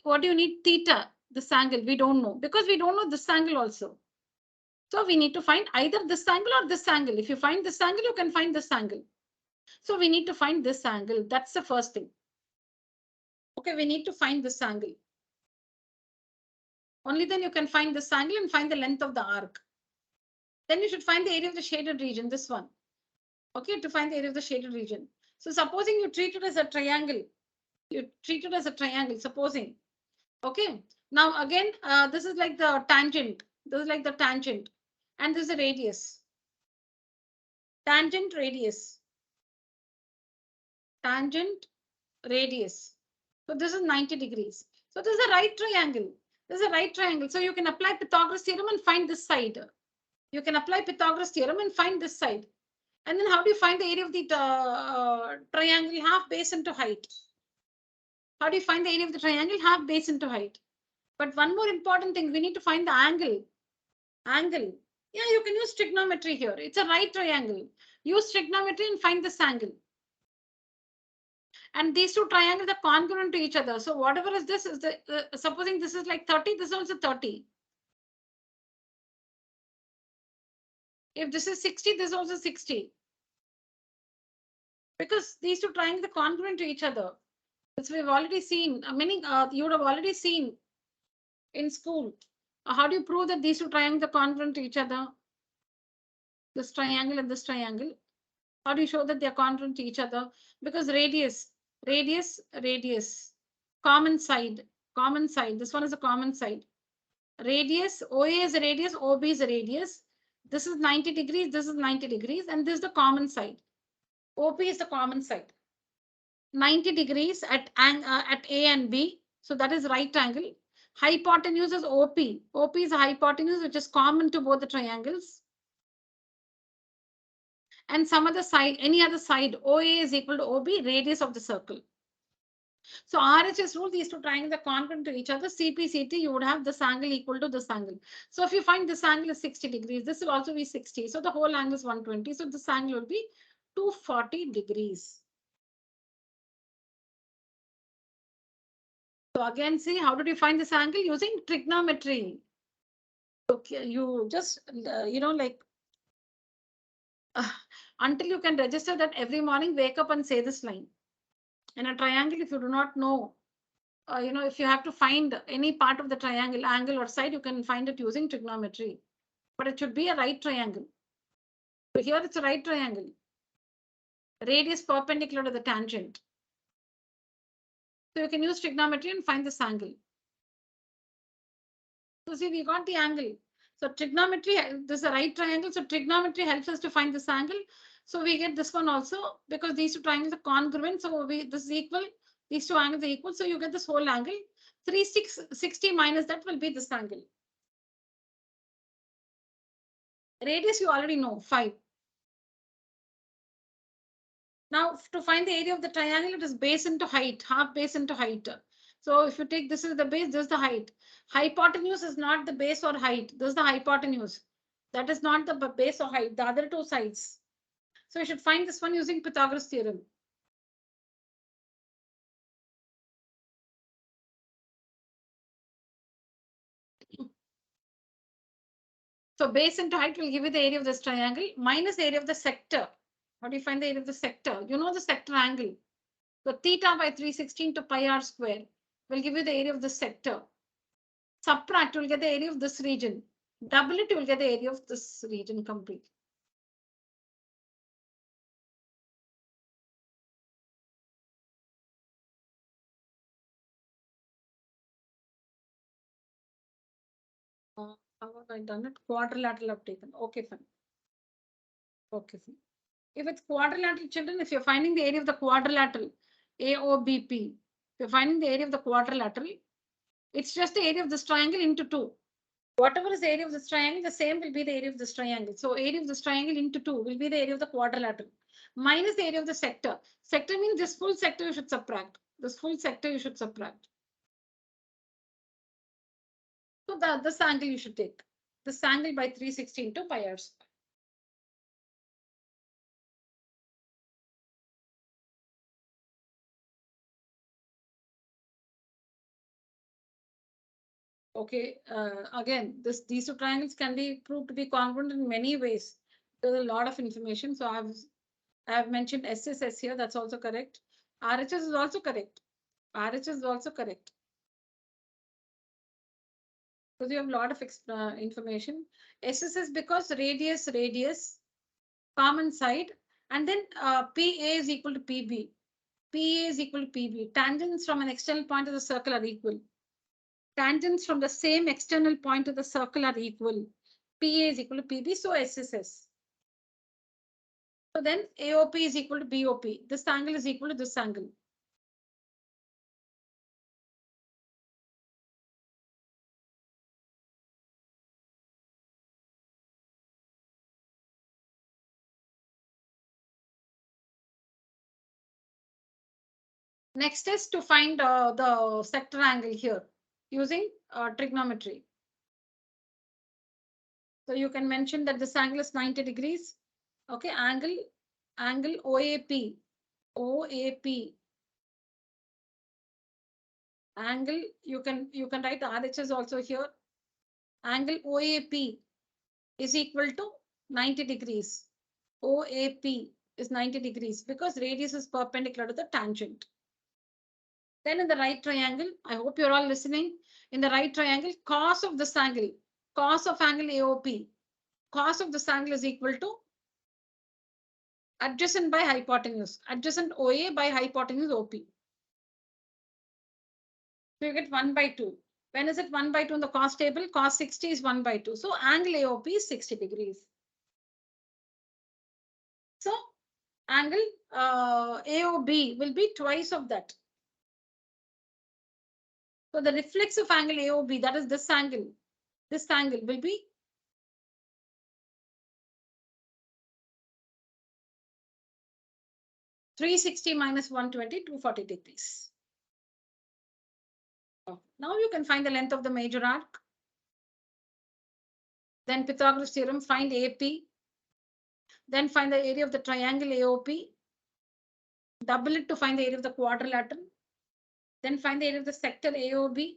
what do you need? Theta, this angle, we don't know, because we don't know this angle also. So we need to find either this angle or this angle. If you find this angle, you can find this angle. So we need to find this angle. That's the first thing. Okay, we need to find this angle. Only then you can find this angle and find the length of the arc. Then you should find the area of the shaded region, this one. Okay, to find the area of the shaded region. So supposing you treat it as a triangle, supposing. Okay, now again, this is like the tangent. This is like the tangent. And this is a radius. Tangent, radius. Tangent, radius. So this is 90 degrees. So this is a right triangle. This is a right triangle. So you can apply Pythagoras theorem and find this side. You can apply Pythagoras theorem and find this side. And then how do you find the area of the triangle? Half base into height. How do you find the area of the triangle? Half base into height. But one more important thing, we need to find the angle. Angle. Yeah, you can use trigonometry here. It's a right triangle. Use trigonometry and find this angle. And these two triangles are congruent to each other. So whatever is this is the, supposing this is like 30, this is also 30. If this is 60, this is also 60. Because these two triangles are congruent to each other. This we've already seen. You would have already seen in school. How do you prove that these two triangles are congruent to each other? This triangle and this triangle. How do you show that they are congruent to each other? Because radius, radius, common side. This one is a common side. Radius, OA is a radius, OB is a radius. This is 90 degrees, this is 90 degrees, and this is the common side. OP is the common side. 90 degrees at A and B. So that is right angle. Hypotenuse is OP. OP is a hypotenuse which is common to both the triangles. And some other side, any other side, OA is equal to OB, radius of the circle. So RHS rule, these two triangles are congruent to each other. CP, you would have this angle equal to this angle. So if you find this angle is 60 degrees, this will also be 60. So the whole angle is 120. So this angle will be 240 degrees. So again, see, how did you find this angle? Using trigonometry. Okay, you just, until you can register that every morning, wake up and say this line. In a triangle, if you do not know, if you have to find any part of the triangle, angle or side, you can find it using trigonometry. But it should be a right triangle. So here it's a right triangle. Radius perpendicular to the tangent. So you can use trigonometry and find this angle. So see, we got the angle. So trigonometry, this is a right triangle. So trigonometry helps us to find this angle. So we get this one also because these two triangles are congruent. So this is equal. These two angles are equal. So you get this whole angle. 360 minus that will be this angle. Radius you already know, 5. Now to find the area of the triangle, it is base into height, half base into height. So if you take this is the base, this is the height. Hypotenuse is not the base or height. This is the hypotenuse. That is not the base or height, the other two sides. So you should find this one using Pythagoras theorem. So base into height will give you the area of this triangle minus area of the sector. How do you find the area of the sector? You know the sector angle. So theta by 316 to pi r square will give you the area of the sector. Subtract, you will get the area of this region. Double it, you will get the area of this region complete. How have I done it? Quadrilateral I've taken. Okay, fine. Okay, fine. If it's quadrilateral, children, if you're finding the area of the quadrilateral, AOBP, if you're finding the area of the quadrilateral, it's just the area of this triangle into 2. Whatever is the area of this triangle, the same will be the area of this triangle. So area of this triangle into 2 will be the area of the quadrilateral minus the area of the sector. Sector means this full sector you should subtract. This full sector you should subtract. So this angle you should take. This angle by 316 to pi r square. Okay, again, these two triangles can be proved to be congruent in many ways. There's a lot of information. So I have mentioned SSS here. That's also correct. RHS is also correct. RHS is also correct. Because you have a lot of information. SSS because radius, common side, and then PA is equal to PB. PA is equal to PB. Tangents from an external point of the circle are equal. Tangents from the same external point of the circle are equal. PA is equal to PB, so SSS. So then AOP is equal to BOP. This angle is equal to this angle. Next is to find the sector angle here using trigonometry. So you can mention that this angle is 90 degrees. Okay, angle OAP. OAP. Angle, you can write RHS also here. Angle OAP is equal to 90 degrees. OAP is 90 degrees because radius is perpendicular to the tangent. Then in the right triangle, I hope you're all listening. In the right triangle, cos of this angle, cos of angle AOP, cos of this angle is equal to adjacent by hypotenuse, adjacent OA by hypotenuse OP. So you get 1 by 2. When is it 1 by 2 in the cos table? Cos 60 is 1 by 2. So angle AOP is 60 degrees. So angle AOB will be twice of that. So the reflexive angle AOB, that is this angle will be 360 minus 120, 240 degrees. Now you can find the length of the major arc. Then Pythagoras theorem, find AP. Then find the area of the triangle AOP. Double it to find the area of the quadrilateral. Then find the area of the sector AOB.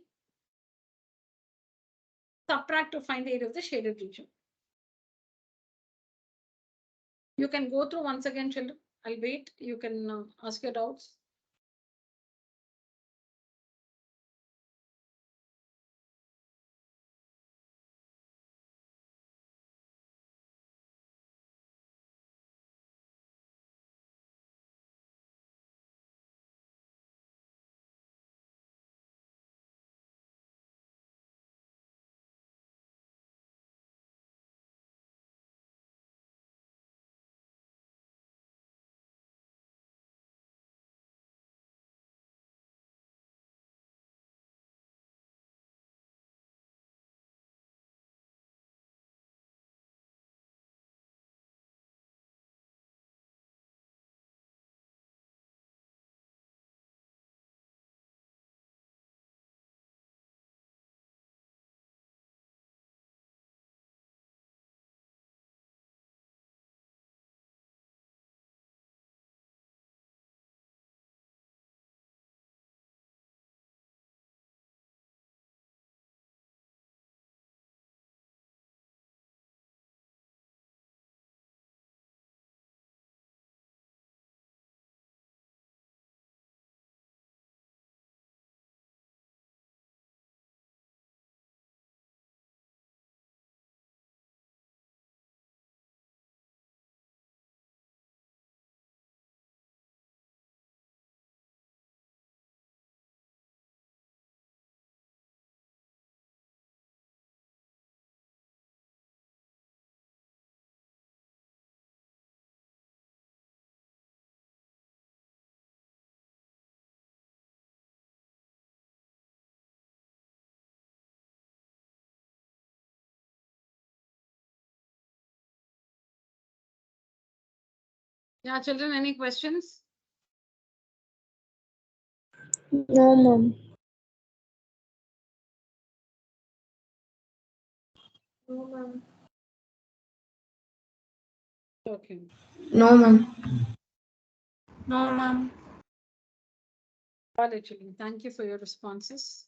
Subtract to find the area of the shaded region. You can go through once again, children. I'll wait. You can ask your doubts. Yeah, children, any questions? No, ma'am. No, ma'am. Okay. No, ma'am. No, ma'am. Got it, children. Thank you for your responses.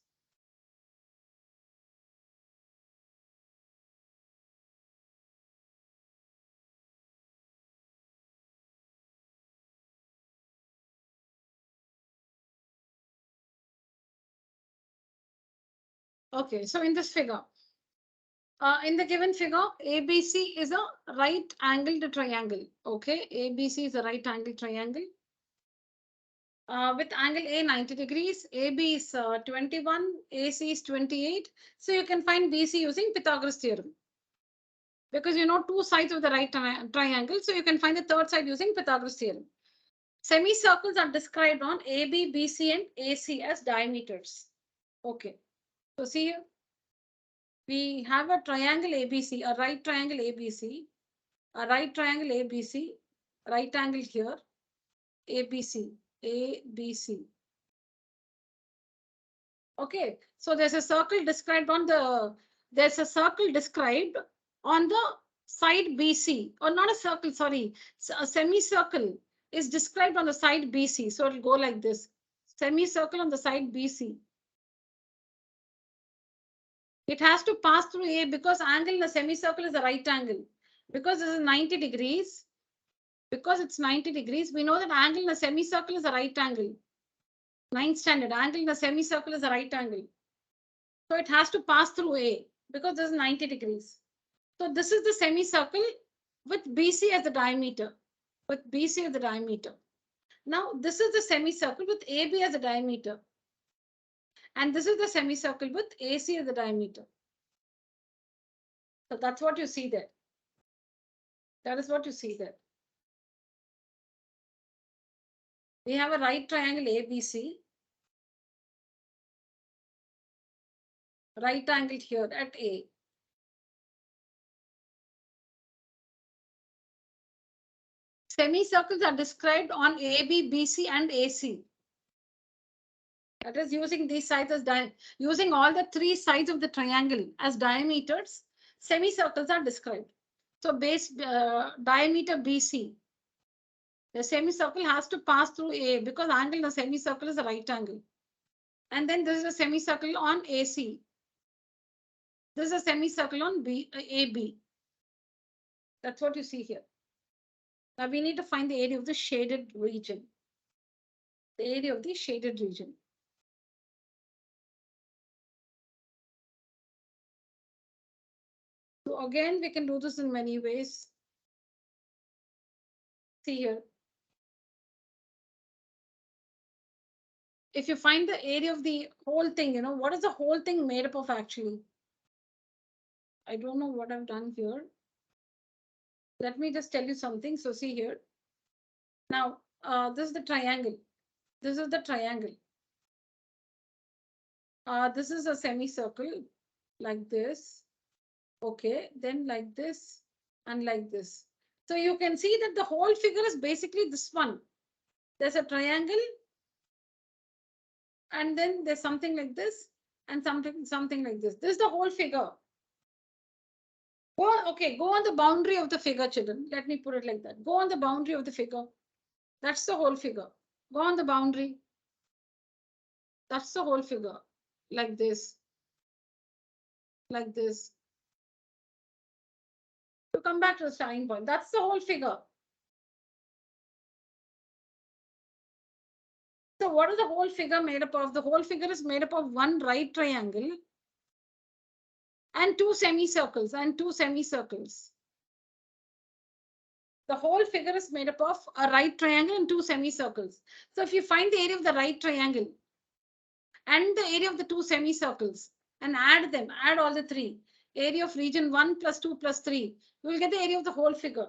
Okay, so in this figure, in the given figure, ABC is a right angled triangle. Okay, ABC is a right angled triangle. With angle A 90 degrees, AB is 21, AC is 28. So you can find BC using Pythagoras theorem. Because you know two sides of the right triangle, so you can find the third side using Pythagoras theorem. Semicircles are described on AB, BC, and AC as diameters. Okay, so see here, we have a triangle ABC, a right triangle ABC, a right triangle ABC, right angle here, ABC, ABC. Okay, so there's a circle described on the side BC, or not a circle, sorry, a semicircle is described on the side BC. So it'll go like this. Semicircle on the side BC. It has to pass through A because angle in the semicircle is a right angle. Because this is 90 degrees, because it's 90 degrees, we know that angle in a semicircle is a right angle. 9th standard, angle in a semicircle is a right angle. So it has to pass through A because this is 90 degrees. So this is the semicircle with BC as the diameter. With BC as the diameter. Now this is the semicircle with AB as the diameter. And this is the semicircle with AC as the diameter. So that's what you see there. That is what you see there. We have a right triangle ABC. Right angle here at A. Semicircles are described on AB, BC, and AC. That is using these sides as using all the three sides of the triangle as diameters. Semicircles are described. So base diameter BC. The semicircle has to pass through A because angle in a semicircle is a right angle. And then this is a semicircle on AC. This is a semicircle on AB. That's what you see here. Now we need to find the area of the shaded region. The area of the shaded region. So again, we can do this in many ways. See here. If you find the area of the whole thing, you know, what is the whole thing made up of actually? I don't know what I've done here. Let me just tell you something. So see here. Now, this is the triangle. This is the triangle. This is a semicircle like this. Okay, then like this and like this. So you can see that the whole figure is basically this one. There's a triangle and then there's something like this and something like this. This is the whole figure. Go on the boundary of the figure, children. Let me put it like that. Go on the boundary of the figure. That's the whole figure. Go on the boundary. That's the whole figure. Like this. Like this. To come back to the starting point. That's the whole figure. So what is the whole figure made up of? The whole figure is made up of one right triangle and two semicircles The whole figure is made up of a right triangle and two semicircles. So if you find the area of the right triangle and the area of the two semicircles and add them, add all the three, area of region 1 plus 2 plus 3, you will get the area of the whole figure.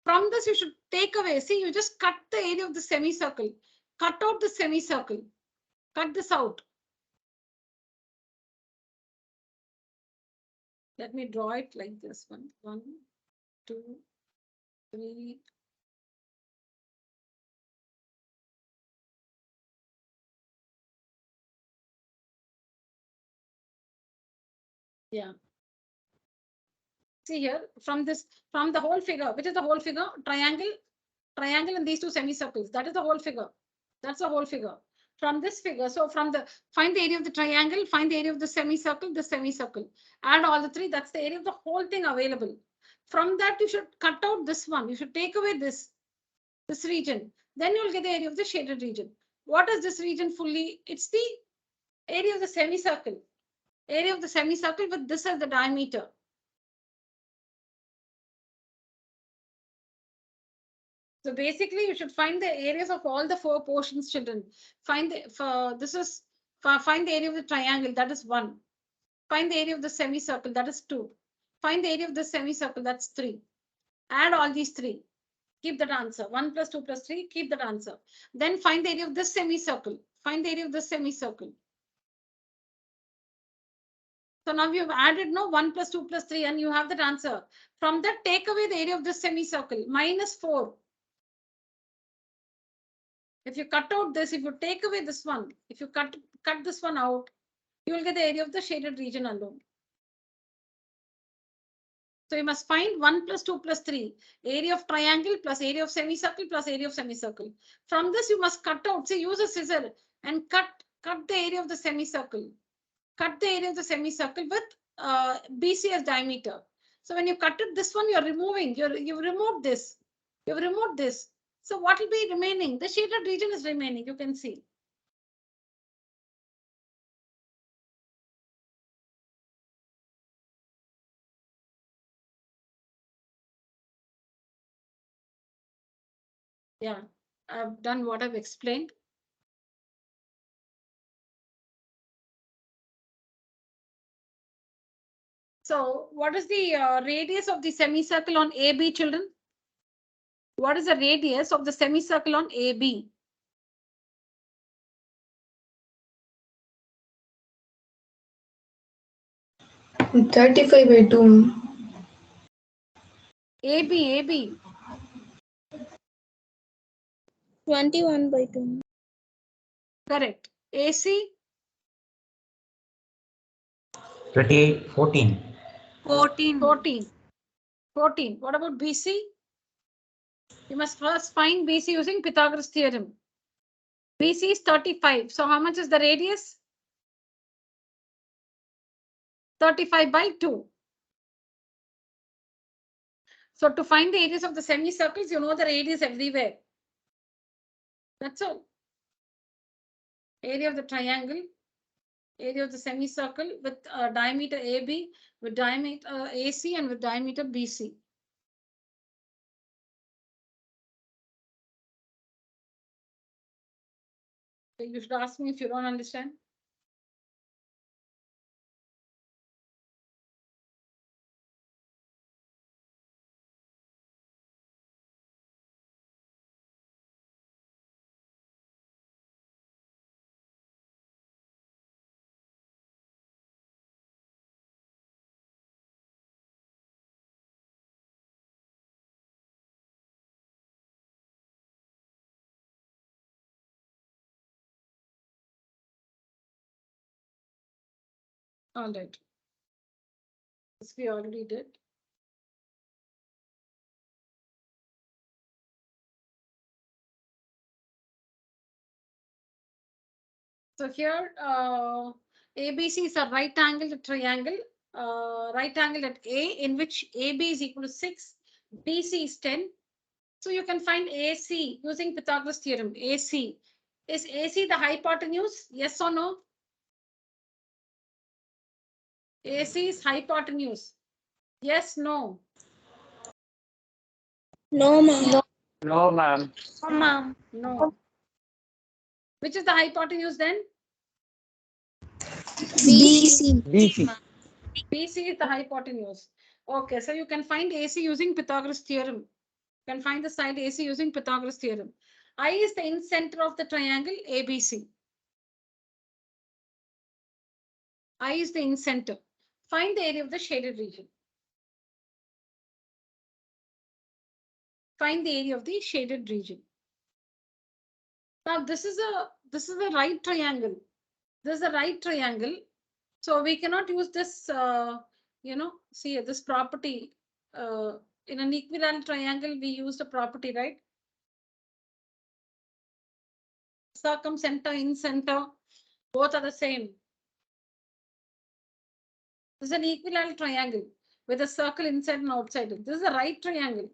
From this, you should take away, see, you just cut the area of the semicircle, cut out the semicircle, cut this out. Let me draw it like this one, 1, 2, 3. Yeah. See here, from the whole figure, which is the whole figure? Triangle, and these two semicircles. That is the whole figure. That's the whole figure. From this figure, so find the area of the triangle, find the area of the semicircle, add all the three. That's the area of the whole thing available. From that, you should cut out this one. You should take away this region. Then you'll get the area of the shaded region. What is this region fully? It's the area of the semicircle. Area of the semicircle with this as the diameter. So basically, you should find the areas of all the 4 portions, children. Find the find the area of the triangle, that is 1. Find the area of the semicircle, that is 2. Find the area of the semicircle, that's 3. Add all these 3. Keep that answer. 1 plus 2 plus 3, keep that answer. Then find the area of this semicircle. Find the area of this semicircle. So now you've added 1 plus 2 plus 3 and you have that answer. From that, take away the area of this semicircle, minus 4. If you cut out this, if you take away this one, if you cut this one out, you will get the area of the shaded region alone. So you must find 1 plus 2 plus 3, area of triangle plus area of semicircle plus area of semicircle. From this, you must cut out, say use a scissor and cut the area of the semicircle. Cut the area of the semicircle with BC as diameter. So when you cut it, this one you're removing, you've removed this. You've removed this. So what will be remaining? The shaded region is remaining, you can see. Yeah, I've done what I've explained. So what is the radius of the semicircle on AB, children? What is the radius of the semicircle on AB? Mm, 35/2. AB. 21/2. Correct. AC? 28, 14. 14. 14. What about BC? You must first find BC using Pythagoras theorem. BC is 35. So how much is the radius? 35/2. So to find the areas of the semicircles, you know the radius everywhere. That's all. Area of the triangle, area of the semicircle with diameter AB, with diameter AC, and with diameter BC. So you should ask me if you don't understand. All right. This we already did. So here, ABC is a right angled triangle, right angle at A, in which AB is equal to 6, BC is 10. So you can find AC using Pythagoras theorem. AC. Is AC the hypotenuse? Yes or no? AC is hypotenuse. Yes, no. No, ma'am. No, ma'am. Oh, ma'am. No. Which is the hypotenuse then? BC. BC. BC is the hypotenuse. Okay, so you can find AC using Pythagoras theorem. You can find the side AC using Pythagoras theorem. I is the in-center of the triangle ABC. I is the in-center. Find the area of the shaded region. find the area of the shaded region. Now this is a right triangle. This is a right triangle. So we cannot use this, see this property. In an equilateral triangle, we use the property, right? Circumcenter, incenter, both are the same. This is an equilateral triangle with a circle inside and outside it. This is a right triangle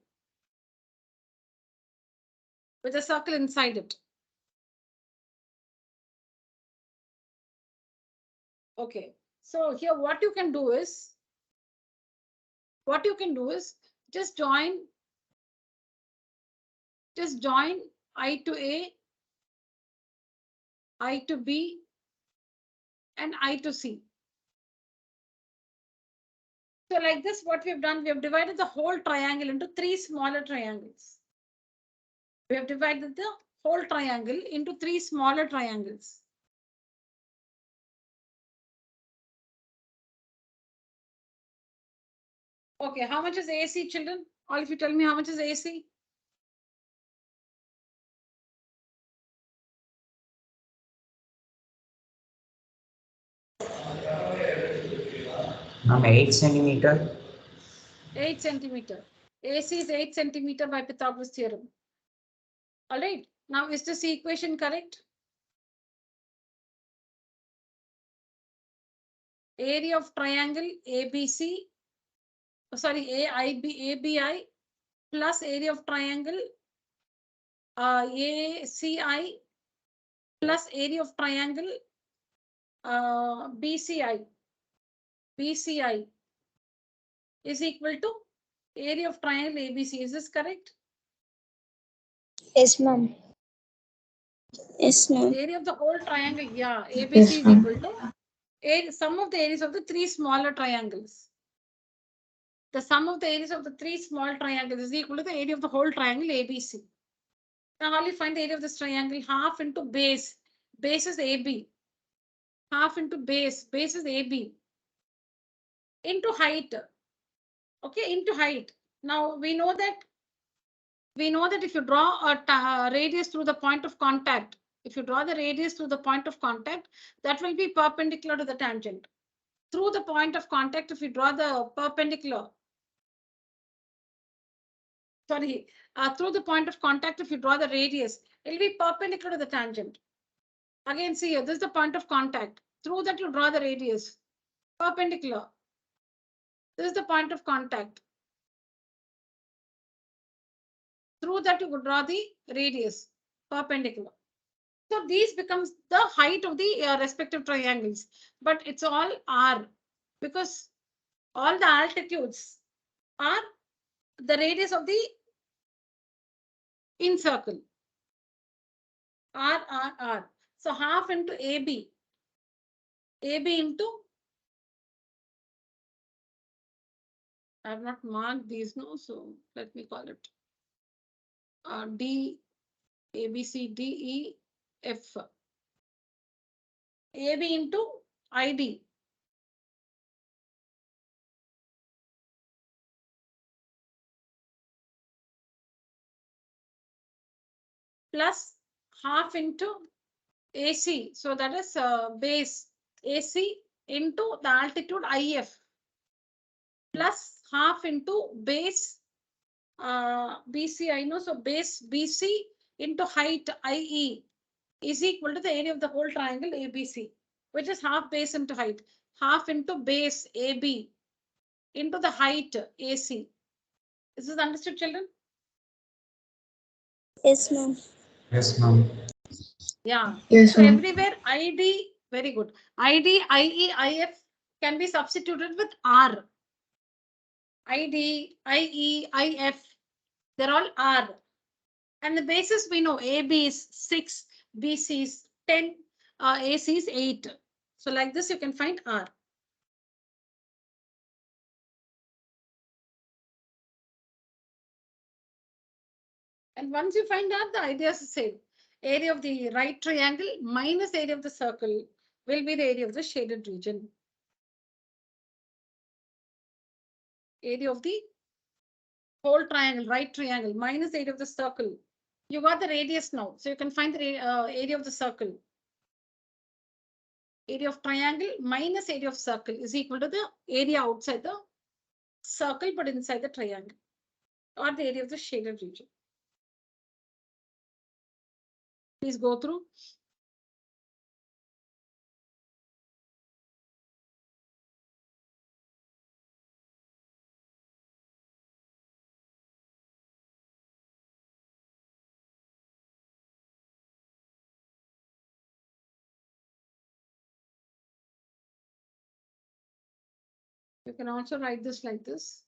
with a circle inside it. Okay, so here what you can do is just join I to A, I to B, and I to C. So like this, what we have done, we have divided the whole triangle into 3 smaller triangles. We have divided the whole triangle into 3 smaller triangles. Okay, how much is AC, children? All of you tell me how much is AC? Ma'am, 8 centimeter. 8 centimeter. AC is 8 centimeter by Pythagoras theorem. All right. Now, is this equation correct? Area of triangle ABC, ABI plus area of triangle ACI plus area of triangle BCI is equal to area of triangle ABC. Is this correct? Yes, ma'am. Yes, ma'am. Area of the whole triangle, yeah, ABC Yes, is ma'am. equal to sum of the areas of the 3 smaller triangles. The sum of the areas of the 3 small triangles is equal to the area of the whole triangle ABC. Now, how do you find the area of this triangle? Half into base. Base is AB. Half into base. Base is AB. Into height. Okay, into height. Now, we know that if you draw a radius through the point of contact, that will be perpendicular to the tangent. Through the point of contact, if you draw the perpendicular, through the point of contact, if you draw the radius, it will be perpendicular to the tangent. Again, see here, this is the point of contact. Through that, you draw the radius, perpendicular. This is the point of contact. Through that, you would draw the radius, perpendicular. So these becomes the height of the respective triangles, but it's all R because all the altitudes are the radius of the in circle. R. So half into AB into, I have not marked these, no, so let me call it D, A, B, C, D, E, F. AB into ID. Plus half into AC. So that is base AC into the altitude IF. Plus half into base BC, I know. So base BC into height IE is equal to the area of the whole triangle ABC, which is half base into height. Half into base AB into the height AC. Is this understood, children? Yes, ma'am. Yes, ma'am. Yeah. Yes, So ma'am. everywhere ID, very good. ID, IE, IF can be substituted with R. ID, IE, IF, they're all R. And the basis we know AB is 6, BC is 10, AC is 8. So like this, you can find R. And once you find out, the idea is the same. Area of the right triangle minus area of the circle will be the area of the shaded region. Area of the whole triangle, right triangle, minus area of the circle. You got the radius now. So you can find the area of the circle. Area of triangle minus area of circle is equal to the area outside the circle but inside the triangle, or the area of the shaded region. Please go through. You can also write this like this.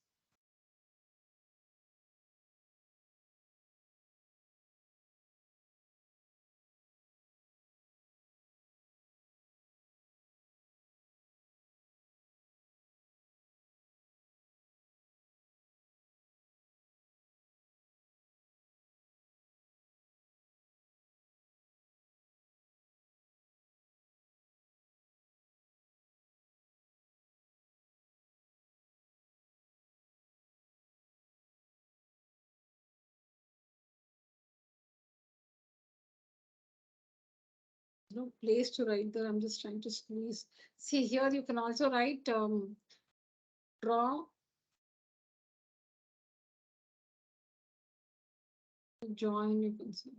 No place to write there. I'm just trying to squeeze. See here, you can also write draw, join, you can see.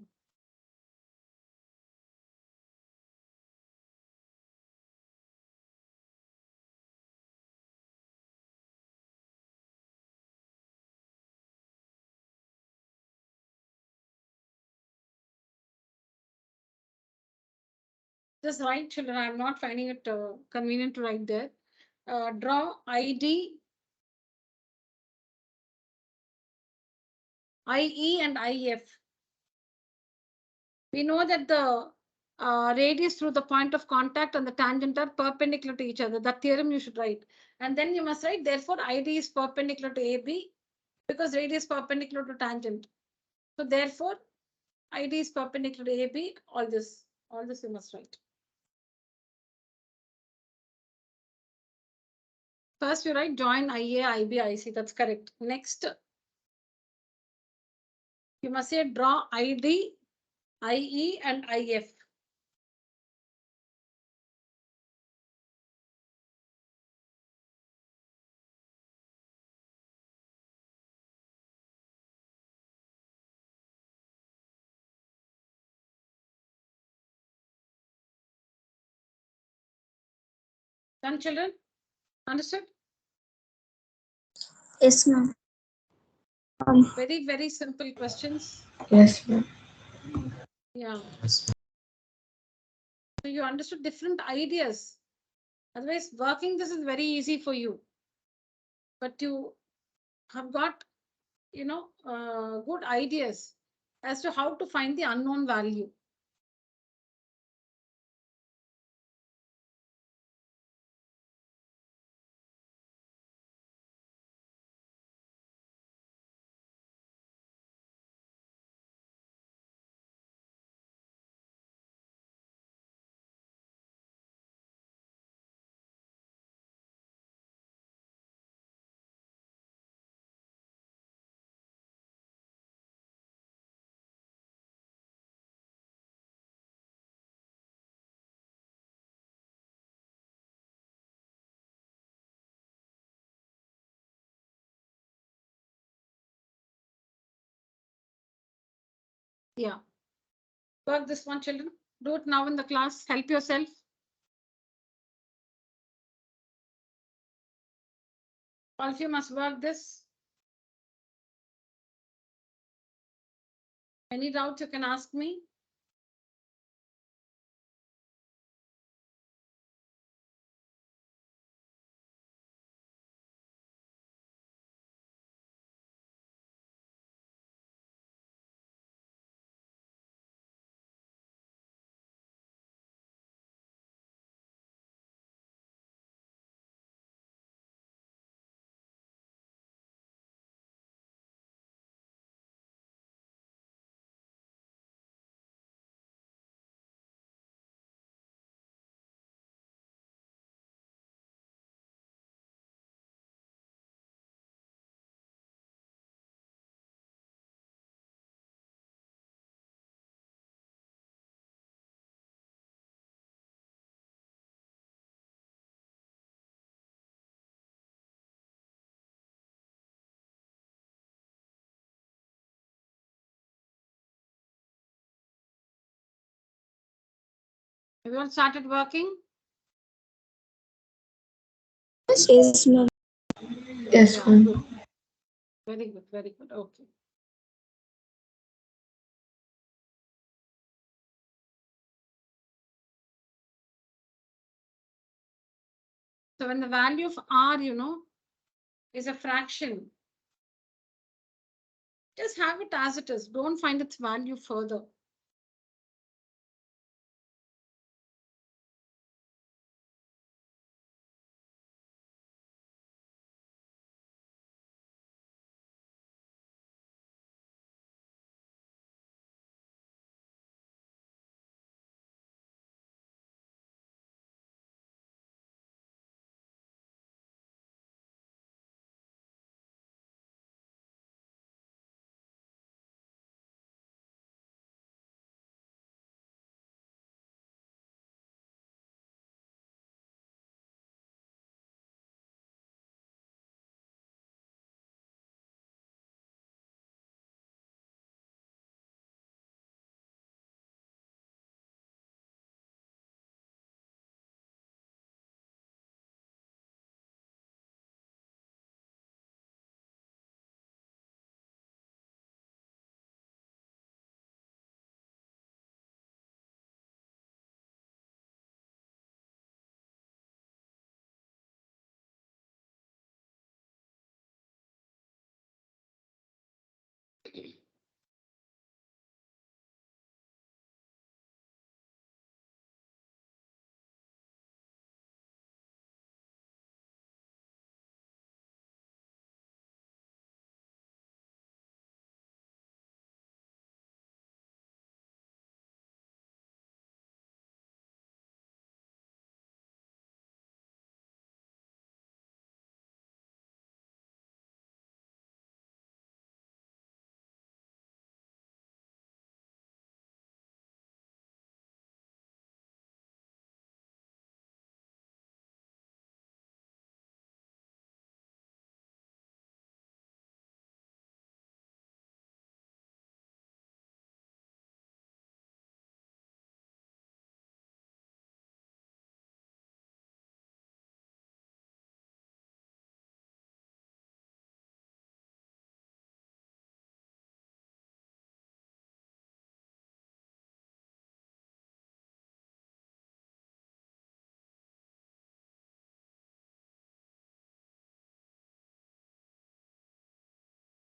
Just write, children. I'm not finding it convenient to write there. Draw ID, IE and IF. We know that the radius through the point of contact and the tangent are perpendicular to each other. That theorem you should write. And then you must write, therefore, ID is perpendicular to AB because radius perpendicular to tangent. So therefore, ID is perpendicular to AB. All this you must write. First, you write join IA, IB, IC. That's correct. Next, you must say draw ID, IE, and IF. Done, children? Understood? Yes, ma'am. Very, very simple questions. Yes, ma'am. Yeah. Yes. So you understood different ideas. Otherwise, working this is very easy for you. But you have got, good ideas as to how to find the unknown value. Yeah. Work this one, children. Do it now in the class. Help yourself. All of you must work this. Any doubts you can ask me. Everyone started working? Yes, ma'am. Yes, Yeah, ma'am. good. Very good, very good. Okay. So when the value of R, is a fraction, just have it as it is. Don't find its value further.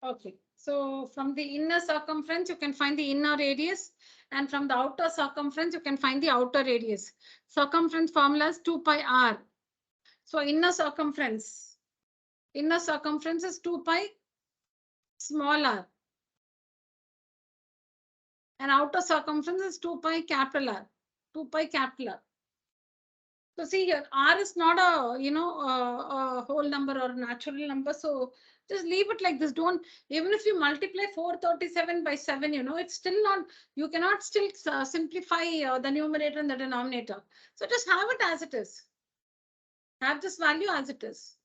Okay, so from the inner circumference, you can find the inner radius, and from the outer circumference, you can find the outer radius. Circumference formula is 2 pi r. So inner circumference is 2 pi small r, and outer circumference is 2 pi capital R, 2 pi capital R. So see here, R is not a whole number or a natural number. So just leave it like this. Don't, even if you multiply 437 by 7, it's still not, you cannot still simplify the numerator and the denominator. So just have it as it is. Have this value as it is.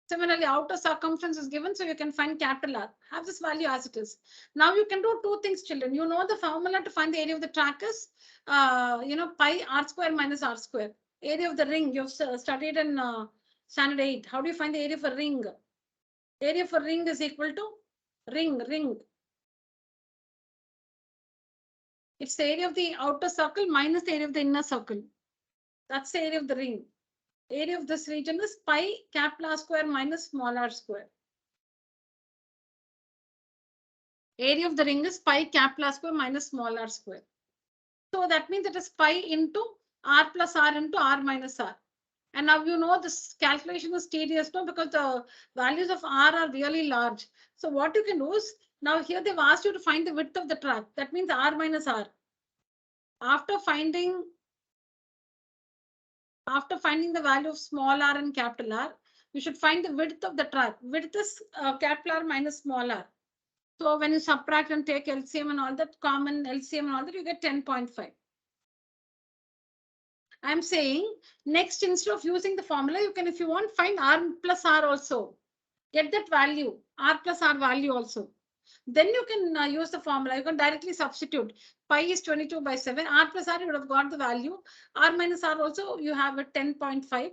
Similarly, outer circumference is given, so you can find capital R. Have this value as it is. Now you can do two things, children. You know the formula to find the area of the track is, pi r square minus r square. Area of the ring, you've studied in standard 8. How do you find the area of a ring? Area of a ring is equal to ring. It's the area of the outer circle minus the area of the inner circle. That's the area of the ring. Area of this region is pi capital R square minus small r square. Area of the ring is pi capital R square minus small r square. So that means it is pi into r plus r into r minus r. And now you know this calculation is tedious, no, because the values of r are really large. So what you can do is, now here they've asked you to find the width of the track. That means r minus r. After finding the value of small r and capital R, you should find the width of the track. Width is capital R minus small r. So when you subtract and take LCM and all that, common LCM and all that, you get 10.5. I'm saying next, instead of using the formula, you can, if you want, find r plus r also. Get that value, r plus r value also. then you can use the formula. You can directly substitute. Pi is 22 by 7. R plus R, you would have got the value. R minus R also, you have a 10.5.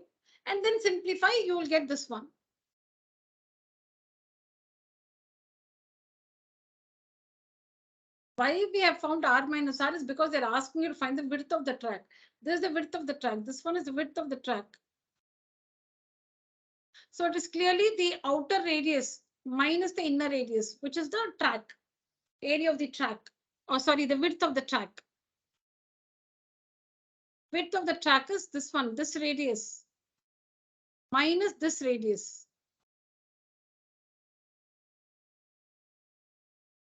And then simplify, you will get this one. Why we have found R minus R is because they're asking you to find the width of the track. This is the width of the track. This one is the width of the track. So it is clearly the outer radius minus the inner radius, which is the track, area of the track. Oh, sorry, the width of the track. Width of the track is this one, this radius, minus this radius.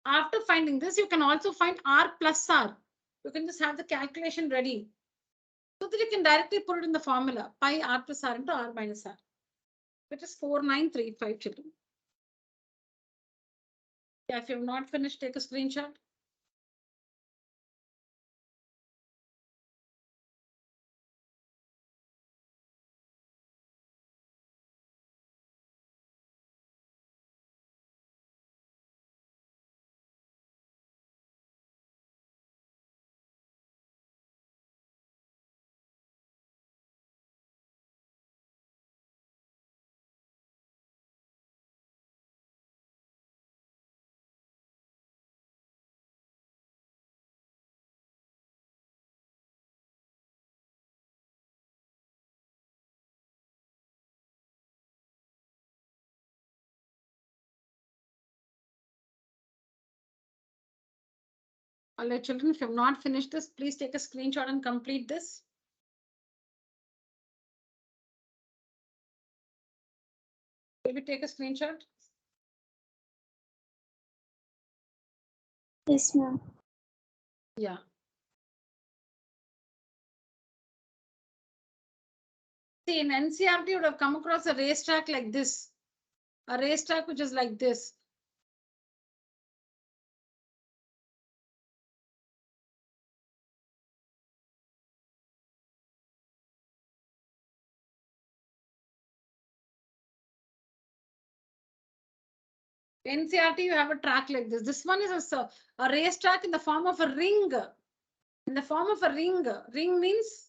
After finding this, you can also find R plus R. You can just have the calculation ready, so that you can directly put it in the formula, pi R plus R into R minus R, which is 4935, children. Yeah, if you have not finished, take a screenshot. All right, children, if you have not finished this, please take a screenshot and complete this. Will we take a screenshot? Yes, ma'am. Yeah. See, in NCERT, you would have come across a racetrack like this. A racetrack which is like this. NCERT, you have a track like this. This one is a racetrack in the form of a ring. In the form of a ring. Ring means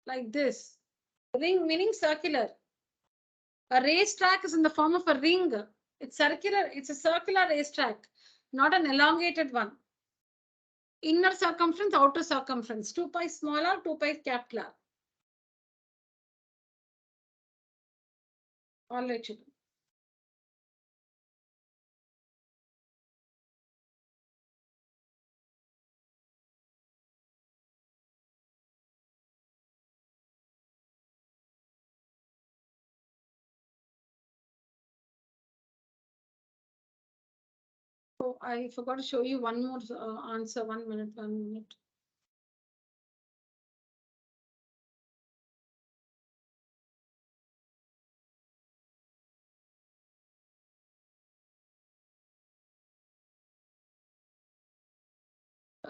like this. Ring meaning circular. A racetrack is in the form of a ring. It's circular. It's a circular racetrack, not an elongated one. Inner circumference, outer circumference. 2 pi small r, 2 pi capital R. All right, children. So I forgot to show you one more answer. 1 minute, 1 minute.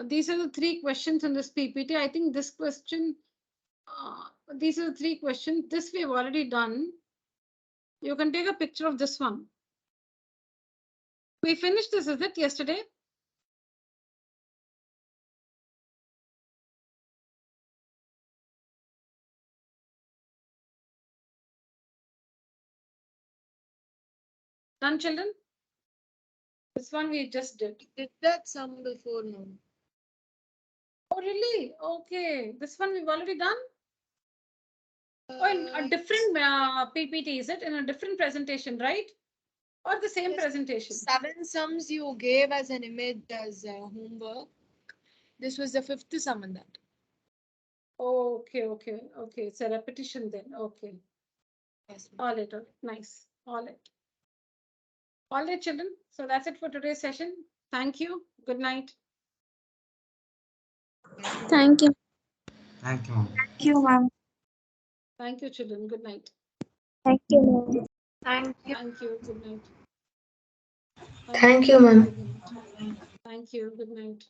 These are the 3 questions in this PPT. I think this question, these are the 3 questions. This we have already done. You can take a picture of this one. We finished this, is it, yesterday? Done, children? This one we just did. Did that sum before now? Oh, really? Okay. This one we've already done? Oh, in a different PPT, is it? In a different presentation, right? Or the same Yes. presentation? 7 sums you gave as an image as homework. This was the 5th sum in that. Oh, okay, okay, okay. It's a repetition then. Okay. Yes. All right, nice. All right. All right, children. So that's it for today's session. Thank you. Good night. Thank you. Thank you, ma'am. Thank you, ma'am. Thank you, children. Good night. Thank you, ma'am. Thank you. Thank you. Good night. Thank you, ma'am. Thank you. Good night.